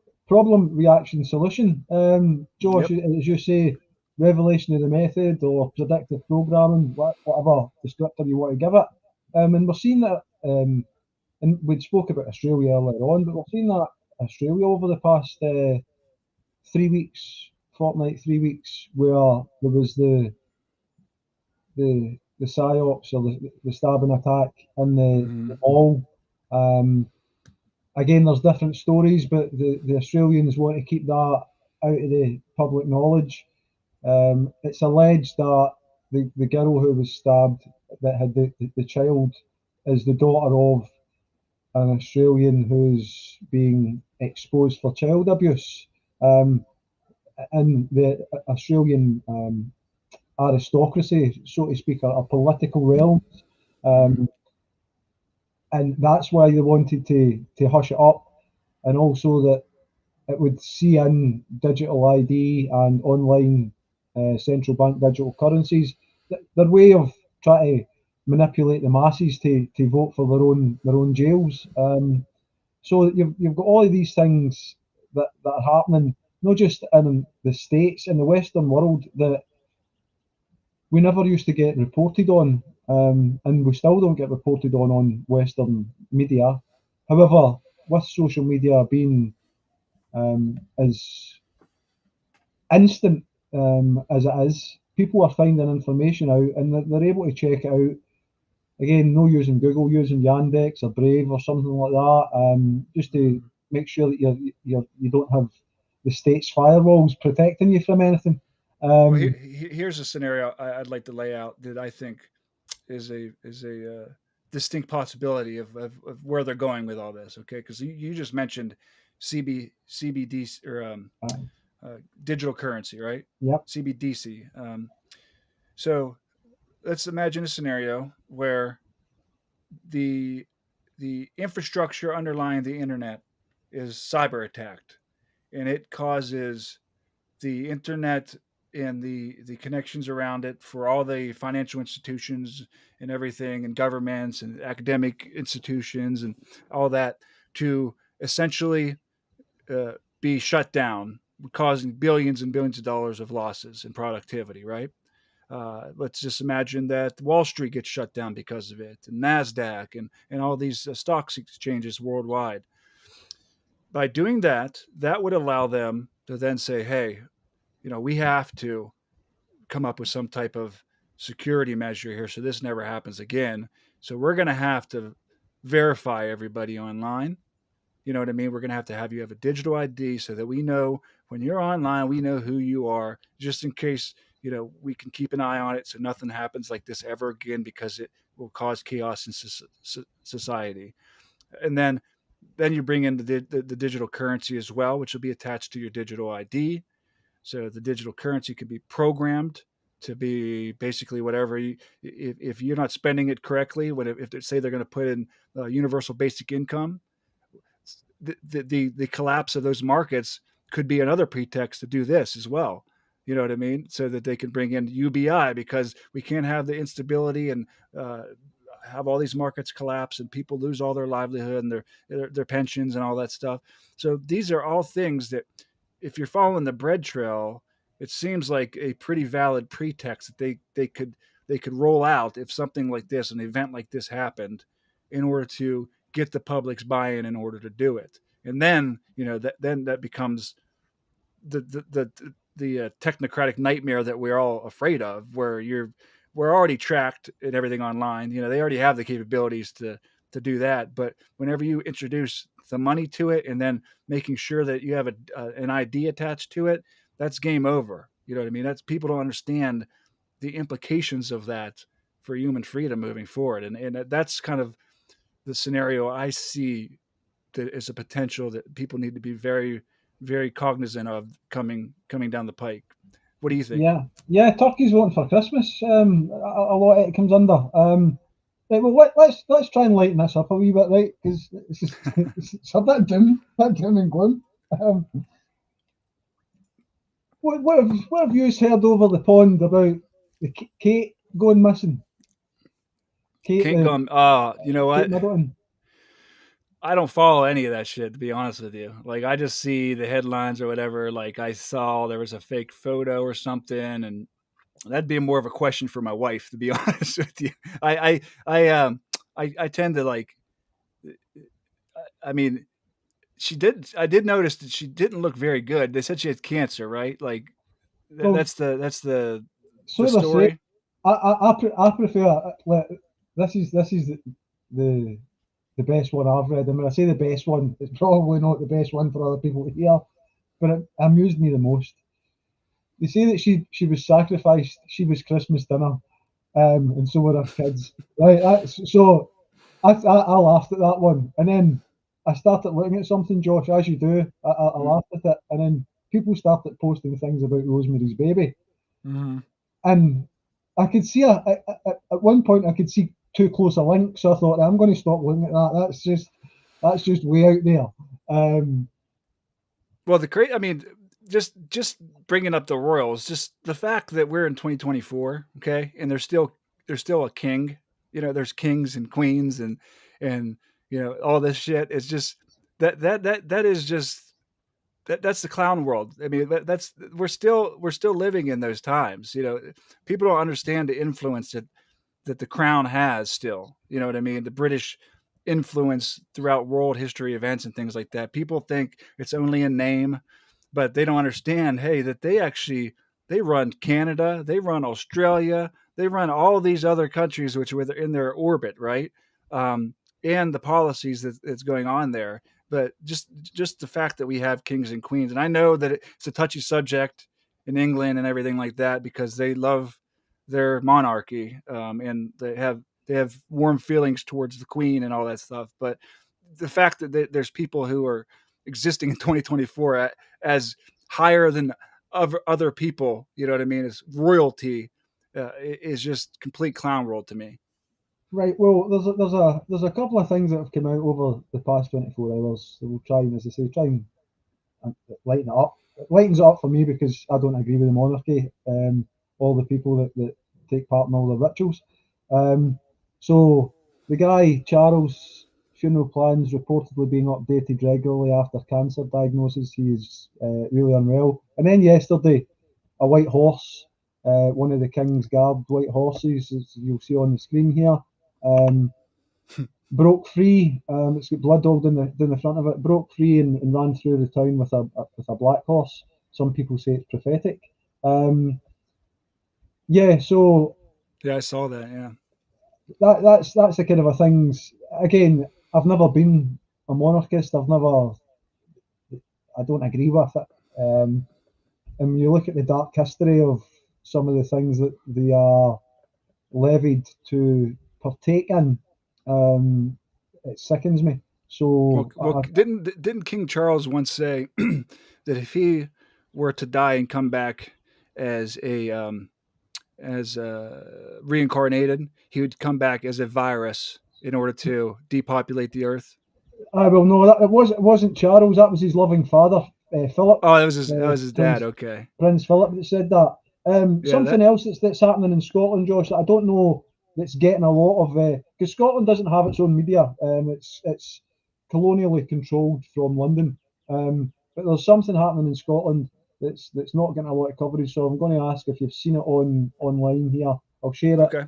reaction solution. Josh, Yep. as you say, revelation of the method or predictive programming, whatever descriptor you want to give it. And we're seeing that. And we spoke about Australia earlier on, but we're seeing that Australia over the past 3 weeks, where there was the psyops or the stabbing attack in the mall. Again, there's different stories, but the Australians want to keep that out of the public knowledge. It's alleged that the girl who was stabbed, that had the child, is the daughter of an Australian who's being exposed for child abuse. And the Australian aristocracy, so to speak, are political realms. And that's why they wanted to hush it up, and also that it would see in digital ID and online central bank digital currencies, their way of trying to manipulate the masses to vote for their own jails. So you've got all of these things that are happening, not just in the States, in the Western world, that we never used to get reported on, and we still don't get reported on Western media. However, with social media being as instant as it is, people are finding information out and they're able to check it out. Again, no using Google, using Yandex or Brave or something like that, just to make sure that you don't have the state's firewalls protecting you from anything. Well, here's a scenario I'd like to lay out that I think is a distinct possibility of where they're going with all this. Okay, because you just mentioned CBDC or digital currency, right? Yep. CBDC. So let's imagine a scenario where the infrastructure underlying the internet is cyber attacked, and it causes the internet and the connections around it for all the financial institutions and everything, and governments and academic institutions and all that to essentially be shut down, causing billions and billions of dollars of losses in productivity, right? Let's just imagine that Wall Street gets shut down because of it, and NASDAQ and all these stock exchanges worldwide. By doing that, that would allow them to then say, hey, we have to come up with some type of security measure here so this never happens again. So we're going to have to verify everybody online. You know what I mean? We're going to have you have a digital ID so that we know when you're online, we know who you are, just in case, we can keep an eye on it so nothing happens like this ever again, because it will cause chaos in society. And then you bring in the digital currency as well, which will be attached to your digital ID. So the digital currency can be programmed to be basically whatever if you're not spending it correctly, if they say they're going to put in universal basic income, the collapse of those markets could be another pretext to do this as well. You know what I mean? So that they can bring in UBI, because we can't have the instability and have all these markets collapse and people lose all their livelihood and their pensions and all that stuff. So these are all things that, if you're following the bread trail, it seems like a pretty valid pretext that they could roll out if something like this, an event like this happened, in order to get the public's buy-in in order to do it. And then, that becomes the technocratic nightmare that we're all afraid of, where we're already tracked and everything online. They already have the capabilities to do that. But whenever you introduce the money to it, and then making sure that you have an ID attached to it, that's game over. You know what I mean? That's, people don't understand the implications of that for human freedom moving forward. And that's kind of the scenario I see that is a potential that people need to be very, very cognizant of coming down the pike. What do you think? Yeah. Turkey's voting for Christmas. A lot of it comes under. Right, well, let's try and lighten this up a wee bit, right? Because it's a bit doom and gloom. What have you heard over the pond about the Kate going missing? Kate going. You know what? I don't follow any of that shit, to be honest with you. Like, I just see the headlines or whatever. Like, I saw there was a fake photo or something, and that'd be more of a question for my wife, to be honest with you. I tend to like. I mean, I did notice that she didn't look very good. They said she had cancer, right? Like, that's the story. I prefer. This is the best one I've read. And when I say the best one, it's probably not the best one for other people to hear, but it amused me the most. They say that she was sacrificed. She was Christmas dinner, and so were her kids. Right. So I laughed at that one, and then I started looking at something, Josh, as you do. I laughed at it, and then people started posting things about Rosemary's Baby, and I could see at one point I could see too close a link, so I thought, I'm going to stop looking at that. That's just way out there. Well, I mean, just bringing up the royals, just the fact that we're in 2024, okay, and there's still a king. There's kings and queens and all this shit. It's just that is just that's the clown world. I mean, we're still living in those times. People don't understand the influence that the crown has still. You know what I mean? The British influence throughout world history events and things like that. People think it's only a name, but they don't understand, hey, that they run Canada, they run Australia, they run all these other countries which are in their orbit, right? And the policies that's going on there. But just the fact that we have kings and queens, and I know that it's a touchy subject in England and everything like that, because they love their monarchy, and they have warm feelings towards the queen and all that stuff. But the fact that there's people who are existing in 2024 as higher than other people, you know what I mean, as royalty, is just complete clown world to me. Right. Well, there's a couple of things that have come out over the past 24 hours. So we'll try and, as I say, lighten it up. It lightens it up for me because I don't agree with the monarchy. All the people that take part in all the rituals. So the guy Charles' funeral plans reportedly being updated regularly after cancer diagnosis. He is really unwell. And then yesterday, a white horse, one of the King's Guard white horses, as you'll see on the screen here, broke free. It's got blood all down the front of it. Broke free and ran through the town with a black horse. Some people say it's prophetic. Yeah, so yeah, I saw that. Yeah, that's the kind of a things. Again, I've never been a monarchist. I don't agree with it. And when you look at the dark history of some of the things that they are levied to partake in, it sickens me. So, didn't King Charles once say that if he were to die and come back as reincarnated, he would come back as a virus in order to depopulate the earth? Well, no, it wasn't Charles. That was his loving father, Philip. Oh, that was his dad. Okay, Prince Philip that said that. Something else that's happening in Scotland, Josh, that I don't know, that's getting a lot of, because Scotland doesn't have its own media. It's colonially controlled from London. But there's something happening in Scotland that's not getting a lot of coverage. So I'm going to ask if you've seen it online here. I'll share it. Okay.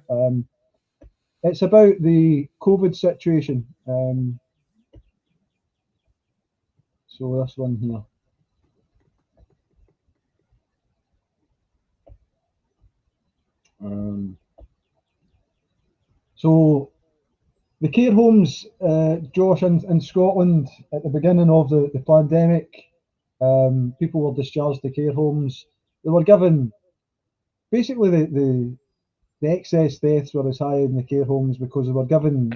It's about the COVID situation. So this one here. So the care homes, Josh, in Scotland at the beginning of the pandemic, people were discharged to care homes. They were given, basically the excess deaths were as high in the care homes because they were given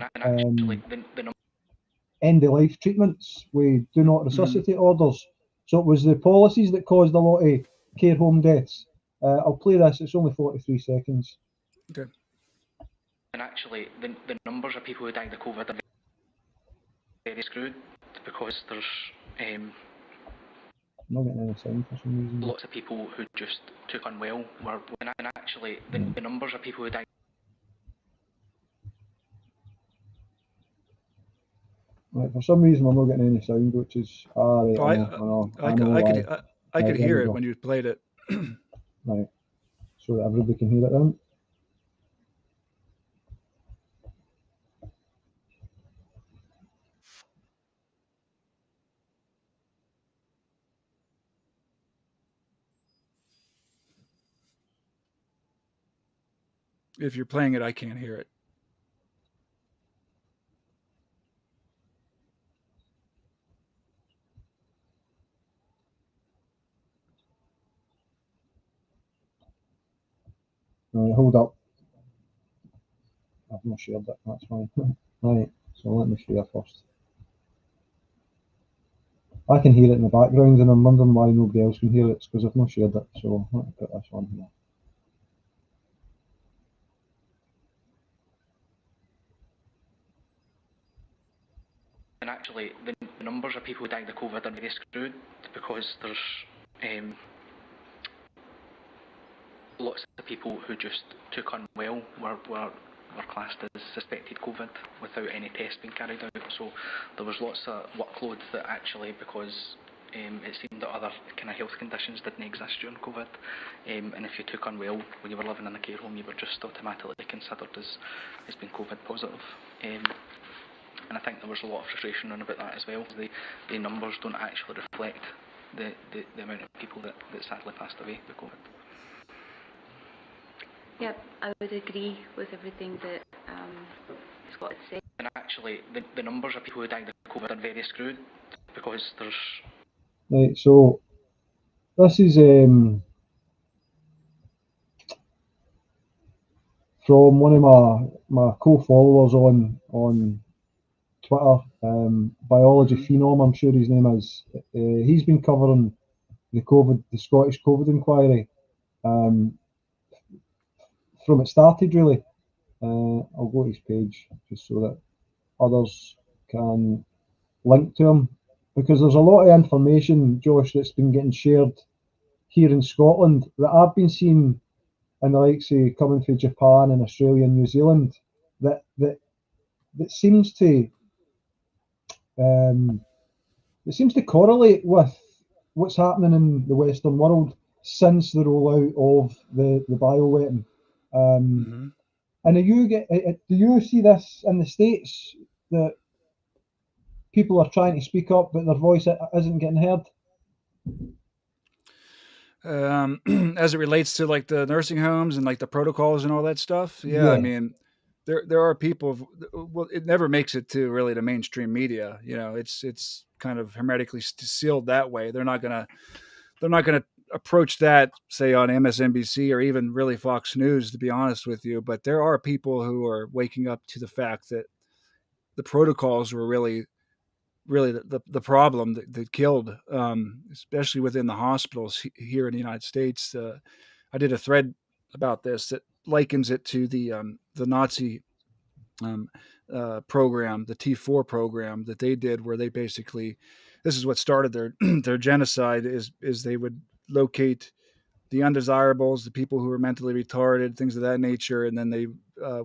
end-of-life treatments with do not resuscitate orders. So it was the policies that caused a lot of care home deaths. I'll play this, it's only 43 seconds. Okay. And actually, the numbers of people who died of COVID are very screwed because there's I'm not getting any sound for some reason. lots of people who just took unwell. And actually, the numbers of people who died. Right, for some reason I'm not getting any sound, which is right. I could hear it when you played it. Right, so that everybody can hear it then. If you're playing it, I can't hear it. Right, hold up. I've not shared it, that's fine. Right, so let me share first. I can hear it in the background and I'm wondering why nobody else can hear it. It's because I've not shared it, so let me put this on here. And actually, the numbers of people who died of COVID are very screwed because there's lots of people who just took unwell were classed as suspected COVID without any tests being carried out. So there was lots of workloads that actually, because it seemed that other kind of health conditions didn't exist during COVID, and if you took unwell when you were living in a care home, you were just automatically considered as being COVID positive. And I think there was a lot of frustration around about that as well. The numbers don't actually reflect the amount of people that sadly passed away with COVID. Yep, I would agree with everything that Scott had said. And actually, the numbers of people who died of COVID are very screwed because there's... Right, so this is from one of my co-followers on Twitter, biology phenom, I'm sure his name is. He's been covering the Scottish COVID inquiry from it started, really. I'll go to his page just so that others can link to him, because there's a lot of information, Josh, that's been getting shared here in Scotland that I've been seeing in the likes of coming from Japan and Australia and New Zealand that seems to correlate with what's happening in the Western world since the rollout of the bioweapon. And do you see this in the States, that people are trying to speak up but their voice isn't getting heard? As it relates to like the nursing homes and like the protocols and all that stuff, Yeah. I mean, there are people. Well, it never makes it to really the mainstream media. You know, it's kind of hermetically sealed that way. They're not gonna approach that, say, on MSNBC or even really Fox News, to be honest with you. But there are people who are waking up to the fact that the protocols were really the problem that killed, especially within the hospitals here in the United States. I did a thread about this that likens it to the Nazi program, the T4 program that they did, where they basically, this is what started their their genocide, is they would locate the undesirables, the people who were mentally retarded, things of that nature, and then they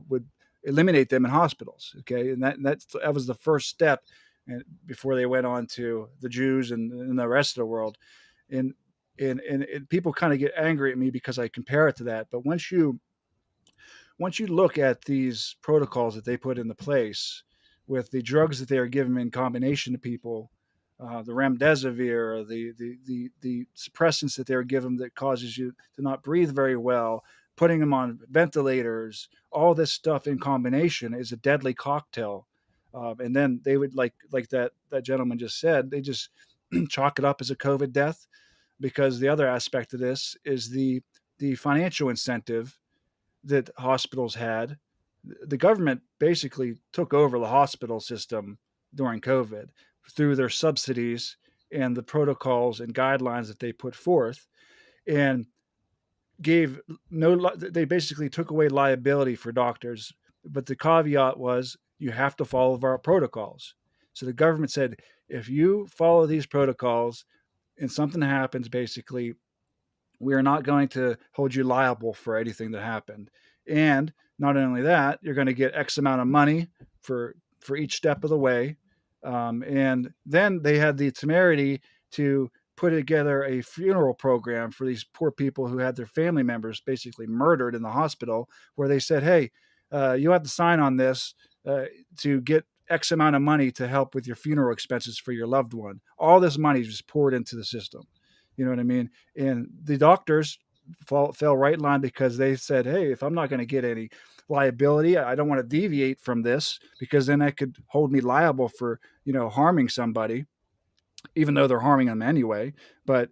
would eliminate them in hospitals. Okay, and that was the first step, and before they went on to the Jews and the rest of the world. And people kind of get angry at me because I compare it to that. But once you look at these protocols that they put into place with the drugs that they are giving in combination to people, the remdesivir, or the suppressants that they were given that causes you to not breathe very well, putting them on ventilators, all this stuff in combination is a deadly cocktail. And then they would like that gentleman just said, they just chalk it up as a COVID death, because the other aspect of this is the financial incentive that hospitals had. The government basically took over the hospital system during COVID through their subsidies and the protocols and guidelines that they put forth, and gave they basically took away liability for doctors. But the caveat was you have to follow our protocols. So the government said, if you follow these protocols and something happens, basically, we are not going to hold you liable for anything that happened. And not only that, you're going to get X amount of money for each step of the way. And then they had the temerity to put together a funeral program for these poor people who had their family members basically murdered in the hospital, where they said, hey, you have to sign on this to get X amount of money to help with your funeral expenses for your loved one. All this money is just poured into the system. You know what I mean? And the doctors fell right in line, because they said, hey, if I'm not going to get any liability, I don't want to deviate from this, because then that could hold me liable for, harming somebody, even though they're harming them anyway. But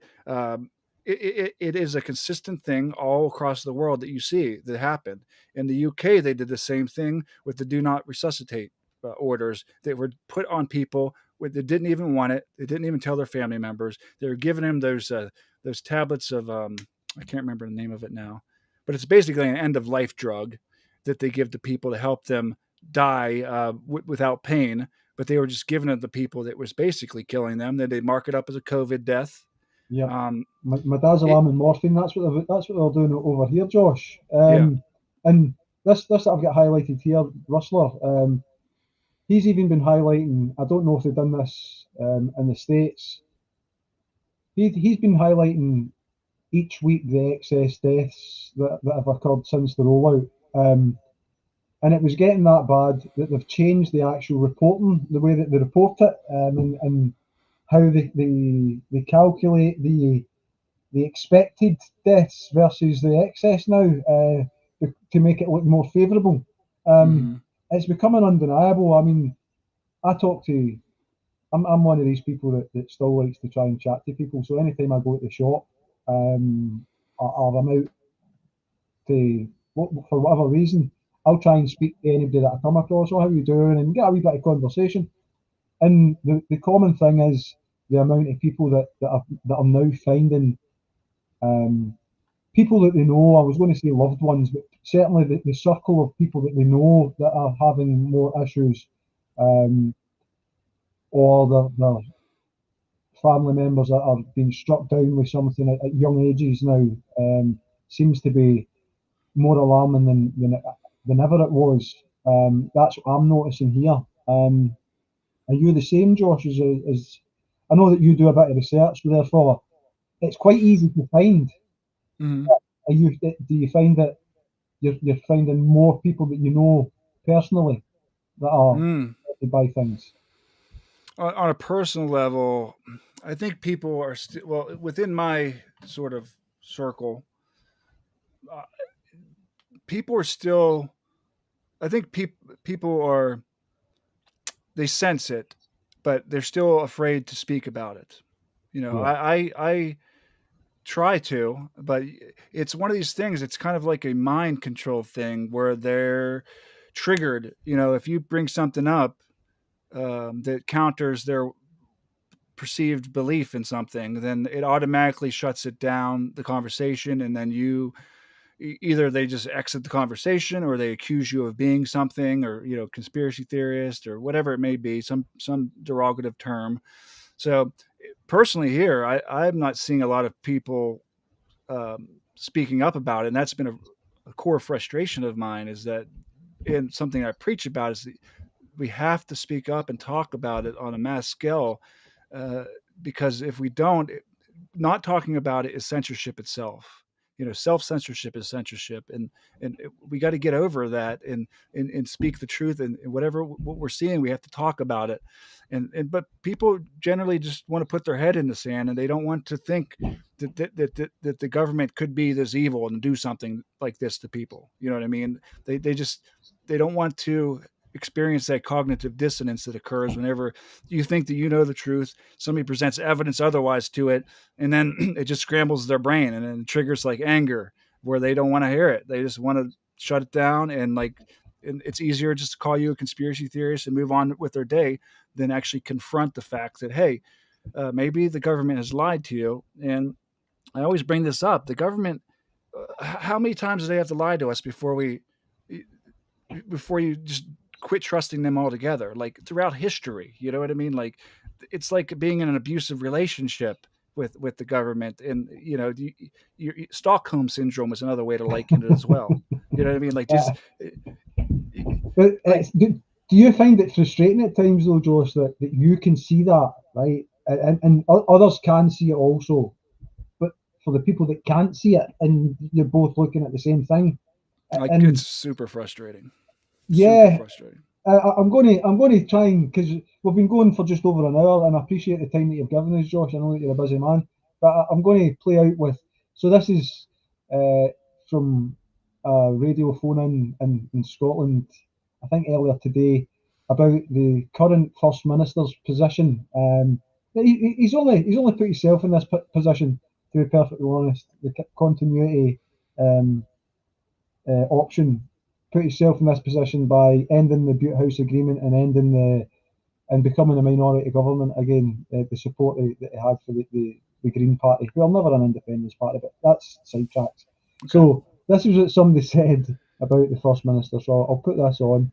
it is a consistent thing all across the world that you see that happen. In the UK, they did the same thing with the do not resuscitate orders that were put on people that didn't even want it. They didn't even tell their family members. They were giving them those tablets of I can't remember the name of it now, but it's basically an end of life drug that they give to people to help them die without pain. But they were just giving it to people that was basically killing them. Then they mark it up as a COVID death. Yeah, midazolam and morphine. That's what they're doing over here, Josh. And this that I've got highlighted here, Rustler. He's even been highlighting. I don't know if they've done this in the States. He's been highlighting each week the excess deaths that have occurred since the rollout. And it was getting that bad that they've changed the actual reporting, the way that they report it, and how they calculate the expected deaths versus the excess now, to make it look more favourable. It's becoming undeniable. I mean, I'm one of these people that still likes to try and chat to people. So anytime I go to the shop, or I'm out for whatever reason, I'll try and speak to anybody that I come across. Oh, how you doing? And get a wee bit of conversation. And the common thing is the amount of people that are now finding people that they know. I was going to say loved ones, but certainly the circle of people that they know that are having more issues, or their family members that are being struck down with something at young ages now, seems to be more alarming than ever it was. That's what I'm noticing here. Are you the same, Josh? As I know that you do a bit of research, so therefore it's quite easy to find. Mm-hmm. Do you find that you're finding more people that you know personally that are affected by things? On a personal level, I think people are still, within my sort of circle, people are still, I think people are, they sense it, but they're still afraid to speak about it. I try to, but it's one of these things. It's kind of like a mind control thing where they're triggered. If you bring something up that counters their perceived belief in something, then it automatically shuts it down, the conversation, and then either they just exit the conversation, or they accuse you of being something, or conspiracy theorist, or whatever it may be, some derogative term. So personally here, I'm not seeing a lot of people speaking up about it, and that's been a core frustration of mine, is that, and something I preach about, is that we have to speak up and talk about it on a mass scale, because if we don't, not talking about it is censorship itself. self-censorship is censorship, and we got to get over that and speak the truth, and whatever what we're seeing, we have to talk about it. But people generally just want to put their head in the sand, and they don't want to think that the government could be this evil and do something like this to people. You know what I mean? They don't want to experience that cognitive dissonance that occurs whenever you think that you know the truth, somebody presents evidence otherwise to it, and then it just scrambles their brain, and then triggers like anger where they don't want to hear it. They just want to shut it down, and it's easier just to call you a conspiracy theorist and move on with their day than actually confront the fact that, hey, maybe the government has lied to you. And I always bring this up. The government, how many times do they have to lie to us before you just quit trusting them altogether? Like throughout history, you know what I mean? Like it's like being in an abusive relationship with the government, and Stockholm syndrome is another way to liken it as well. You know what I mean? Like just. But do you find it frustrating at times though, Josh, that you can see that, right, and others can see it also, but for the people that can't see it, and you're both looking at the same thing, it's super frustrating. Yeah, super frustrating. I'm going to try, and because we've been going for just over an hour, and I appreciate the time that you've given us, Josh. I know that you're a busy man, but I'm going to play out with. So this is from a radio phone in Scotland, I think earlier today, about the current First Minister's position. He's only put himself in this position, to be perfectly honest. The continuity option. Put himself in this position by ending the Butte House Agreement and becoming a minority government again. The support that he had for the Green Party, well, never an independence party, but that's sidetracked. Okay. So this is what somebody said about the First Minister. So I'll put this on.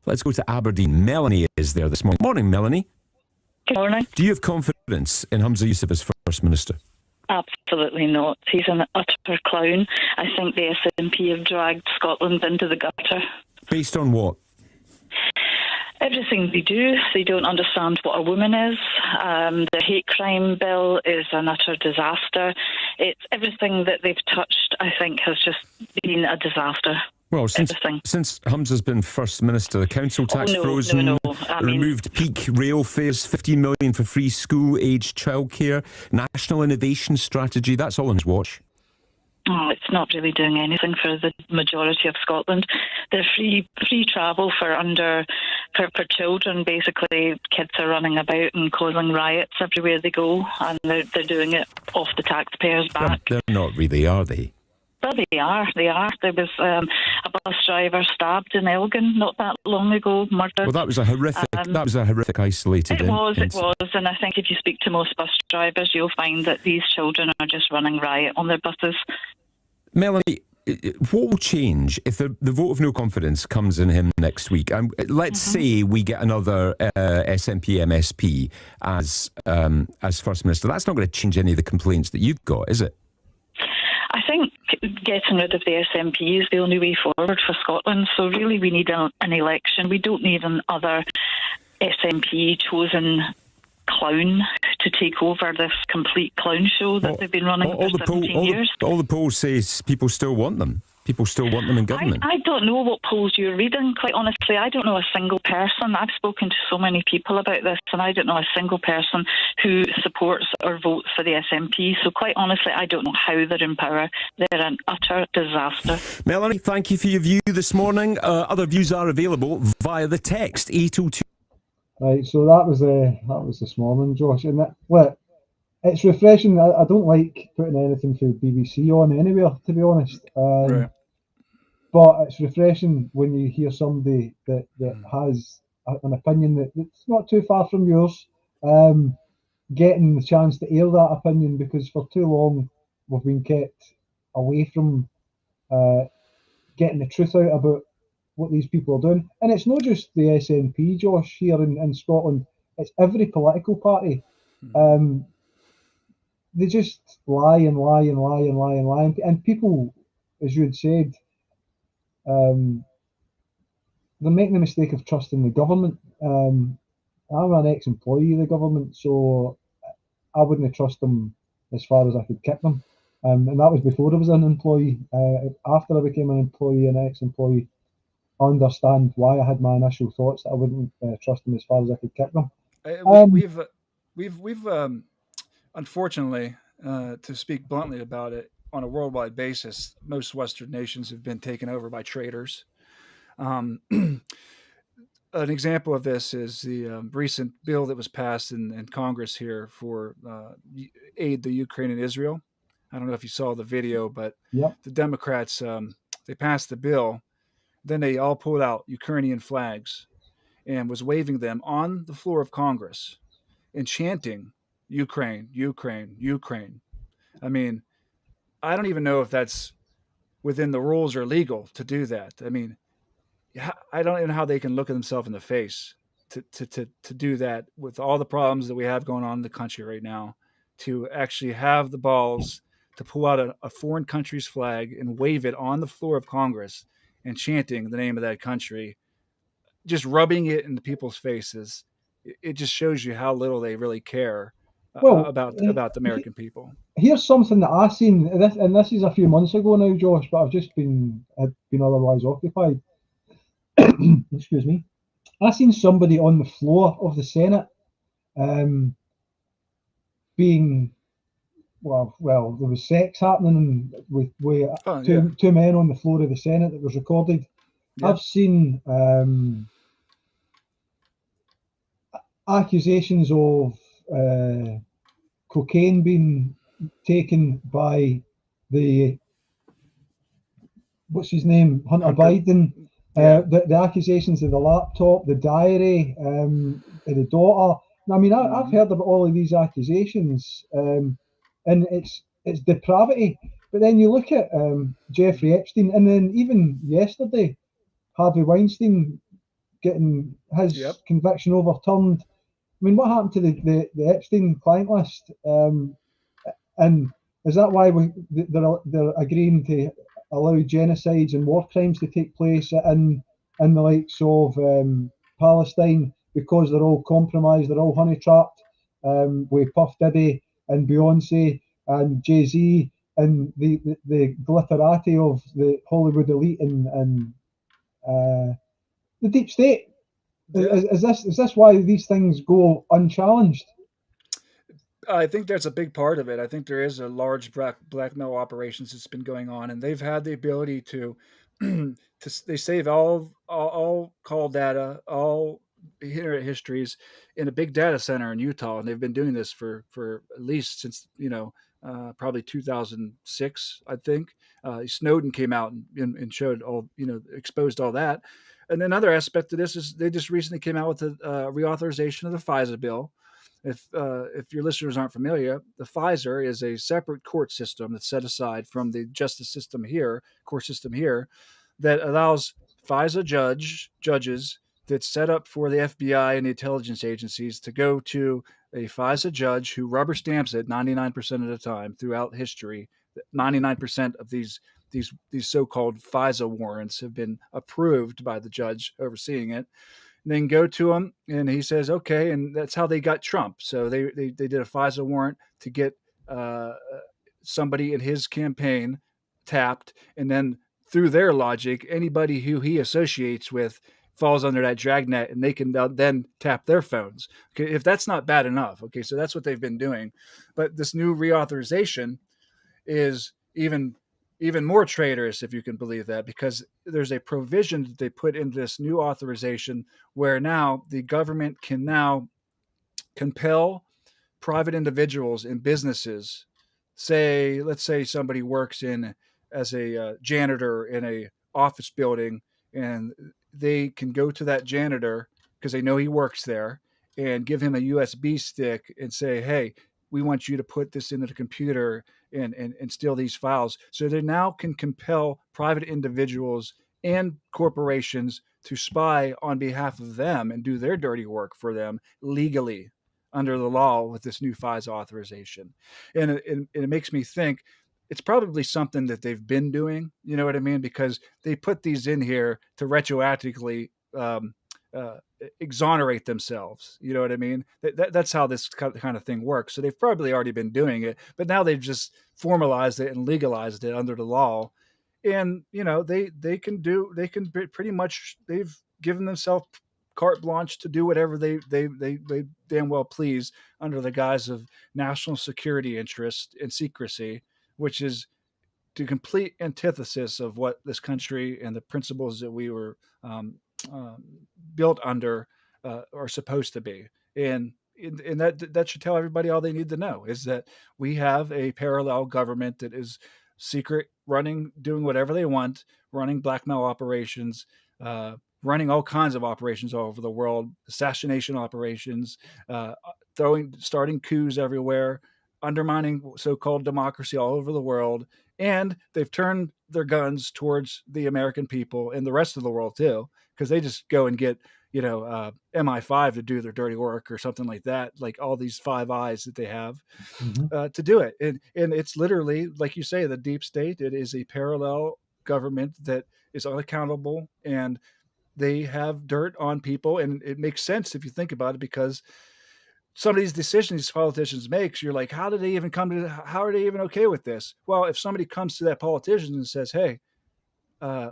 Let's go to Aberdeen. Melanie is there this morning. Morning, Melanie. Good morning. Do you have confidence in Humza Yousaf as First Minister? Absolutely not. He's an utter clown. I think the SNP have dragged Scotland into the gutter. Based on what? Everything they do. They don't understand what a woman is. The hate crime bill is an utter disaster. It's everything that they've touched, I think, has just been a disaster. Well, since Humza's been First Minister, the council tax frozen, removed peak rail fares, 15 million for free school-aged childcare, national innovation strategy, that's all on his watch. Oh, it's not really doing anything for the majority of Scotland. There's free travel for children. Basically, kids are running about and causing riots everywhere they go, and they're doing it off the taxpayers' back. They're not really, are they? Well, they are. There was a bus driver stabbed in Elgin not that long ago, murdered. Well, that was a horrific isolated incident. It was, and I think if you speak to most bus drivers, you'll find that these children are just running riot on their buses. Melanie, what will change if the vote of no confidence comes in him next week? Let's say we get another SNP MSP as First Minister. That's not going to change any of the complaints that you've got, is it? I think getting rid of the SNP is the only way forward for Scotland. So really we need an election. We don't need another SNP chosen clown to take over this complete clown show that they've been running for 17 years. All the polls say people still want them. People still want them in government. I don't know what polls you're reading, quite honestly. I don't know a single person. I've spoken to so many people about this, and I don't know a single person who supports or votes for the SNP. So quite honestly, I don't know how they're in power. They're an utter disaster. Melanie, thank you for your view this morning. Other views are available via the text 802. Right, so that was this morning, Josh. And it's refreshing. I don't like putting anything for BBC on anywhere, to be honest. Right. But it's refreshing when you hear somebody that has an opinion that's not too far from yours, getting the chance to air that opinion, because for too long we've been kept away from getting the truth out about what these people are doing. And it's not just the SNP, Josh, here in Scotland. It's every political party. They just lie and lie and lie and lie and lie. And people, as you had said, they're making the mistake of trusting the government. I'm an ex-employee of the government, so I wouldn't trust them as far as I could kick them. And that was before I was an employee. After I became an employee, an ex-employee, I understand why I had my initial thoughts that I wouldn't trust them as far as I could kick them. We've unfortunately, to speak bluntly about it, on a worldwide basis, most Western nations have been taken over by traitors. Um, an example of this is the recent bill that was passed in Congress here for aid to Ukraine and Israel. I don't know if you saw the video, but Yep. the Democrats they passed the bill. Then they all pulled out Ukrainian flags and was waving them on the floor of Congress and chanting Ukraine, Ukraine, Ukraine. I mean, I don't even know if that's within the rules or legal to do that. I mean, I don't even know how they can look at themselves in the face to do that with all the problems that we have going on in the country right now, to actually have the balls to pull out a foreign country's flag and wave it on the floor of Congress and chanting the name of that country, just rubbing it into people's faces. It just shows you how little they really care Well, about the American people. Here's something that I seen, and this is a few months ago now, Josh, but I've just been otherwise occupied. Excuse me. I seen somebody on the floor of the Senate being well, there was sex happening with two men on the floor of the Senate that was recorded. Yeah. I've seen accusations of cocaine being taken by the what's his name, Hunter Biden. Yeah. The accusations of the laptop, the diary, the daughter. I mean, I've heard about all of these accusations, and it's depravity. But then you look at Jeffrey Epstein, and then even yesterday, Harvey Weinstein getting his conviction overturned. I mean, what happened to the Epstein client list? And is that why they're agreeing to allow genocides and war crimes to take place in the likes of Palestine, because they're all compromised, they're all honey trapped with Puff Diddy and Beyonce and Jay-Z and the glitterati of the Hollywood elite and the deep state. Yeah. Is this why these things go unchallenged? I think that's a big part of it. I think there is a large blackmail operations that's been going on, and they've had the ability to they save all call data, all internet histories in a big data center in Utah, and they've been doing this for at least since probably 2006, I think. Snowden came out and showed all, exposed all that. And another aspect of this is they just recently came out with a reauthorization of the FISA bill. If your listeners aren't familiar, the FISA is a separate court system that's set aside from the justice system here, court system here, that allows FISA judges that's set up for the FBI and the intelligence agencies to go to a FISA judge who rubber stamps it 99% of the time throughout history. 99% of these so-called FISA warrants have been approved by the judge overseeing it. And then go to him, and he says, okay, and that's how they got Trump. So they did a FISA warrant to get somebody in his campaign tapped, and then through their logic, anybody who he associates with falls under that dragnet, and they can then tap their phones. Okay, if that's not bad enough, okay, so that's what they've been doing. But this new reauthorization is even more traitorous, if you can believe that, because there's a provision that they put in this new authorization where now the government can now compel private individuals and businesses. Let's say somebody works as a janitor in a office building, and they can go to that janitor because they know he works there and give him a USB stick and say, hey, we want you to put this into the computer and steal these files. So they now can compel private individuals and corporations to spy on behalf of them and do their dirty work for them legally under the law with this new FISA authorization. And it makes me think it's probably something that they've been doing, you know what I mean? Because they put these in here to retroactively uh, exonerate themselves. You know what I mean? That's how this kind of thing works. So they've probably already been doing it, but now they've just formalized it and legalized it under the law. And they can pretty much, they've given themselves carte blanche to do whatever they damn well please under the guise of national security interest and secrecy, which is the complete antithesis of what this country and the principles that we were um, um, built under are supposed to be. And that should tell everybody all they need to know is that we have a parallel government that is secret, running, doing whatever they want, running blackmail operations, running all kinds of operations all over the world, assassination operations, starting coups everywhere, undermining so-called democracy all over the world. And they've turned their guns towards the American people and the rest of the world too, because they just go and get MI5 to do their dirty work or something like that, like all these Five Eyes that they have to do it. And it's literally, like you say, the deep state. It is a parallel government that is unaccountable, and they have dirt on people. And it makes sense if you think about it, because some of these decisions these politicians make, you're like, how are they even okay with this? Well, if somebody comes to that politician and says, hey,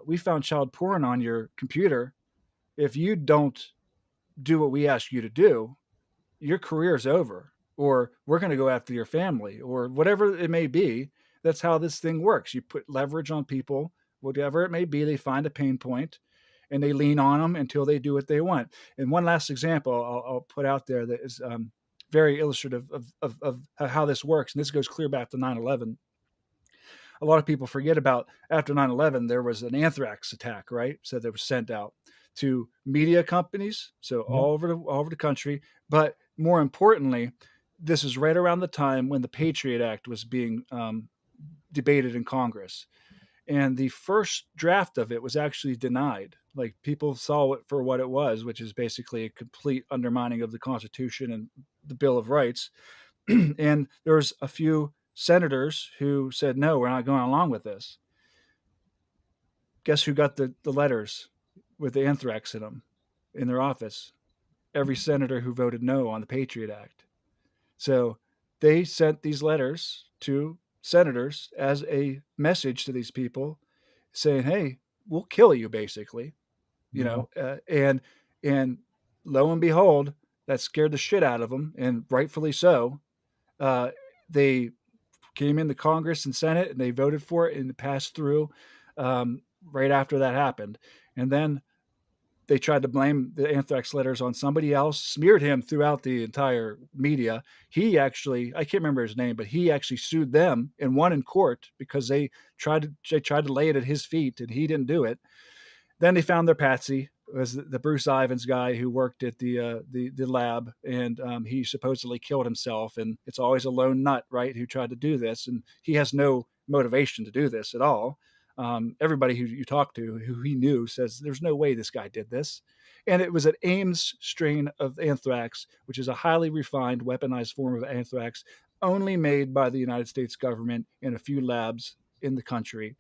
we found child porn on your computer. If you don't do what we ask you to do, your career's over, or we're going to go after your family, or whatever it may be. That's how this thing works. You put leverage on people, whatever it may be. They find a pain point and they lean on them until they do what they want. And one last example I'll put out there that is very illustrative of how this works. And this goes clear back to 9/11. A lot of people forget about, after 9/11, there was an anthrax attack, right? So that was sent out to media companies, so all over the country. But more importantly, this is right around the time when the Patriot Act was being debated in Congress. And the first draft of it was actually denied. Like, people saw it for what it was, which is basically a complete undermining of the Constitution and the Bill of Rights. And there was a few senators who said, no, we're not going along with this. Guess who got the letters with the anthrax in them in their office? Every senator who voted no on the Patriot Act. So they sent these letters to senators as a message to these people saying, hey, we'll kill you, basically, and lo and behold, that scared the shit out of them, and rightfully so. They came into Congress and Senate, and they voted for it, and it passed through right after that happened. And then they tried to blame the anthrax letters on somebody else, smeared him throughout the entire media. He actually, I can't remember his name, but he actually sued them and won in court because they tried to lay it at his feet, and he didn't do it. Then they found their patsy. It was the Bruce Ivins guy who worked at the lab, and he supposedly killed himself. And it's always a lone nut, right, who tried to do this, and he has no motivation to do this at all. Everybody who you talk to who he knew says there's no way this guy did this. And it was an Ames strain of anthrax, which is a highly refined, weaponized form of anthrax, only made by the United States government in a few labs in the country,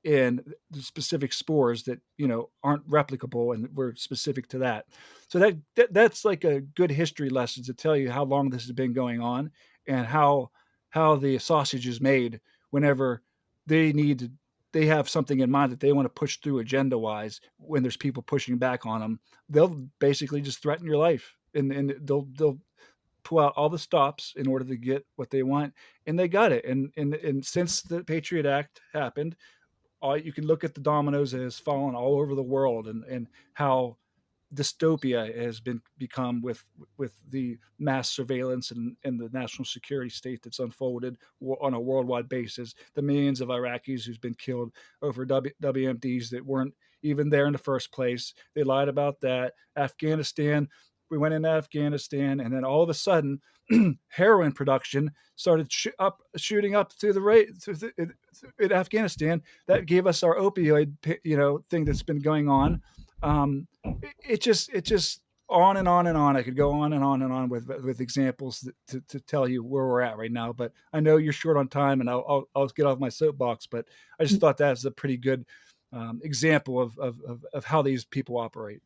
and the specific spores that aren't replicable and were specific to that. So that's like a good history lesson to tell you how long this has been going on, and how the sausage is made whenever they have something in mind that they want to push through agenda-wise. When there's people pushing back on them, they'll basically just threaten your life, and they'll pull out all the stops in order to get what they want, and they got it. And since the Patriot Act happened, you can look at the dominoes that has fallen all over the world, and how dystopia has become with the mass surveillance and the national security state that's unfolded on a worldwide basis. The millions of Iraqis who's been killed over WMDs that weren't even there in the first place. They lied about that. Afghanistan, we went into Afghanistan, and then all of a sudden, heroin production started shooting up through the rate in Afghanistan. That gave us our opioid, thing that's been going on. It just on and on and on. I could go on and on and on with examples to tell you where we're at right now. But I know you're short on time, and I'll get off my soapbox. But I just thought that was a pretty good example of how these people operate.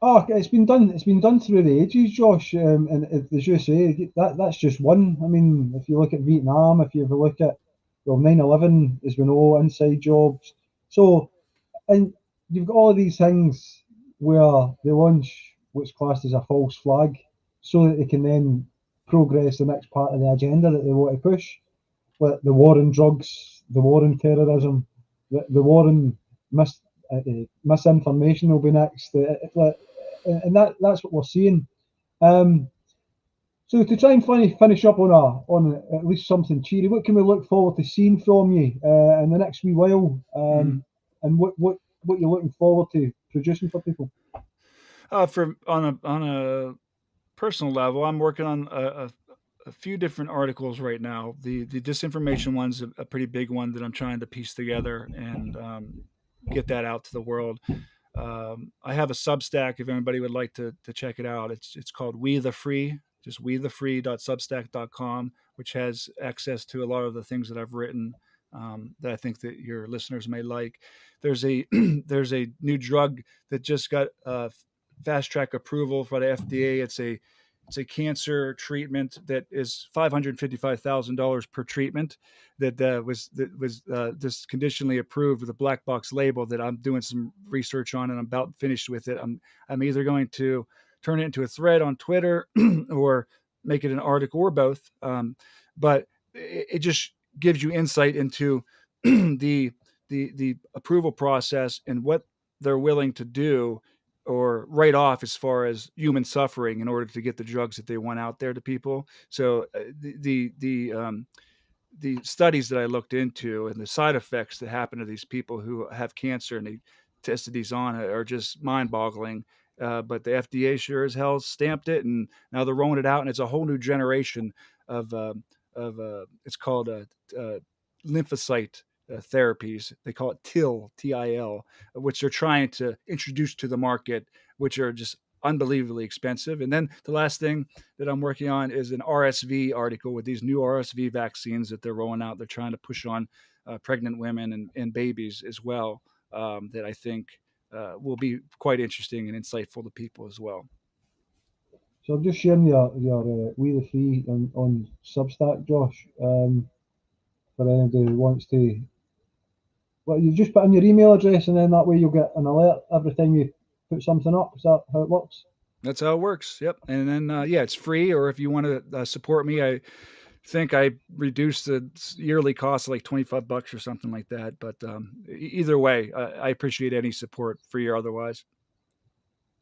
Oh, it's been done. It's been done through the ages, Josh. And as you say, that's just one. I mean, if you look at Vietnam, if you look at 9/11, as we know, inside jobs. So, and you've got all of these things where they launch what's classed as a false flag, so that they can then progress the next part of the agenda that they want to push, like the war on drugs, the war on terrorism, the war on misinformation will be next. And that's what we're seeing. So to try and finish up on at least something cheery, what can we look forward to seeing from you in the next wee while, and what you're looking forward to producing for people? On a personal level, I'm working on a few different articles right now. The disinformation one's a pretty big one that I'm trying to piece together and get that out to the world. I have a Substack if anybody would like to check it out. It's called We the Free, just wethefree.substack.com, which has access to a lot of the things that I've written that I think that your listeners may like. There's a there's a new drug that just got fast track approval for the FDA. It's a cancer treatment that is $555,000 per treatment that was just conditionally approved with a black box label that I'm doing some research on and I'm about finished with it. I'm either going to turn it into a thread on Twitter or make it an article or both. But it just gives you insight into the approval process and what they're willing to do or write off as far as human suffering in order to get the drugs that they want out there to people. So the studies that I looked into and the side effects that happen to these people who have cancer and they tested these on are just mind-boggling. But the FDA sure as hell stamped it, and now they're rolling it out, and it's a whole new generation of it's called lymphocyte therapies. They call it TIL, which they're trying to introduce to the market, which are just unbelievably expensive. And then the last thing that I'm working on is an RSV article with these new RSV vaccines that they're rolling out. They're trying to push on pregnant women and babies as well, that I think will be quite interesting and insightful to people as well. So I'm just sharing your We the Free on Substack, Josh. For anybody who wants to, well, you just put in your email address, and then that way you'll get an alert every time you put something up. Is that how it works? That's how it works. Yep. And then it's free. Or if you want to support me, I think I reduced the yearly cost to like $25 or something like that. But either way, I appreciate any support, free or otherwise.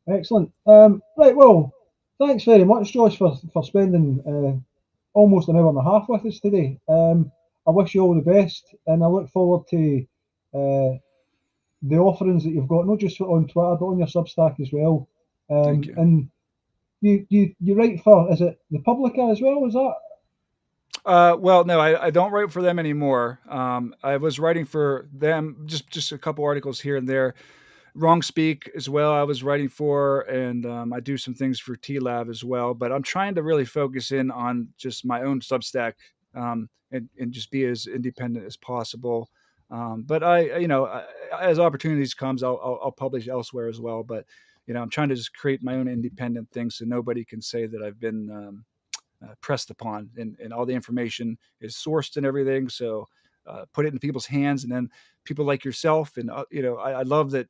Excellent. Right. Well, thanks very much, Josh, for spending almost an hour and a half with us today. I wish you all the best, and I look forward to the offerings that you've got, not just on Twitter, but on your Substack as well. Thank you. And you write for, is it the Publica as well? Is that? Well, no, I don't write for them anymore. I was writing for them, just a couple articles here and there. Wrong Speak as well, I was writing for, and I do some things for T-Lab as well. But I'm trying to really focus in on just my own Substack and just be as independent as possible. But as opportunities comes, I'll publish elsewhere as well. But I'm trying to just create my own independent thing so nobody can say that I've been pressed upon, and all the information is sourced and everything. So put it in people's hands, and then people like yourself, and I love that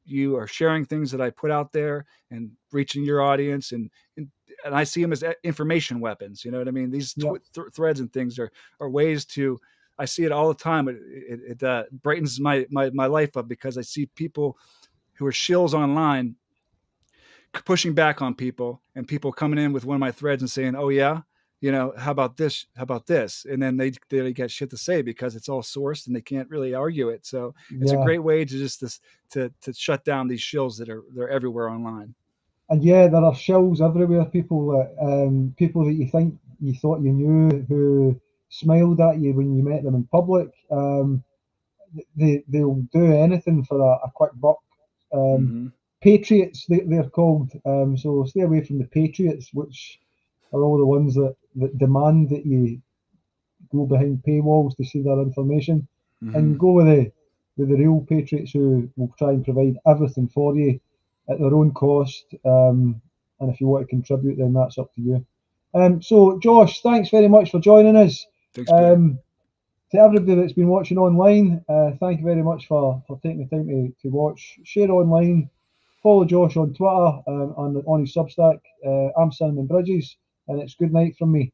you are sharing things that I put out there and reaching your audience, and I see them as information weapons. You know what I mean? These threads and things are ways to. I see it all the time. It brightens my life up because I see people who are shills online pushing back on people, and people coming in with one of my threads and saying, "Oh yeah, how about this? How about this?" And then they get shit to say because it's all sourced and they can't really argue it. So it's a great way to just to shut down these shills they're everywhere online. And there are shills everywhere. People that you think you thought you knew, who smiled at you when you met them in public. They'll do anything for a quick buck. Patriots, they're called. So stay away from the patriots, which are all the ones that demand that you go behind paywalls to see their information, and go with the real patriots who will try and provide everything for you at their own cost. And if you want to contribute, then that's up to you. So, Josh, thanks very much for joining us. Thanks, Peter. To everybody that's been watching online, thank you very much for taking the time to watch. Share online. Follow Josh on Twitter, on his Substack. I'm Cinnamon Bridges, and it's good night from me.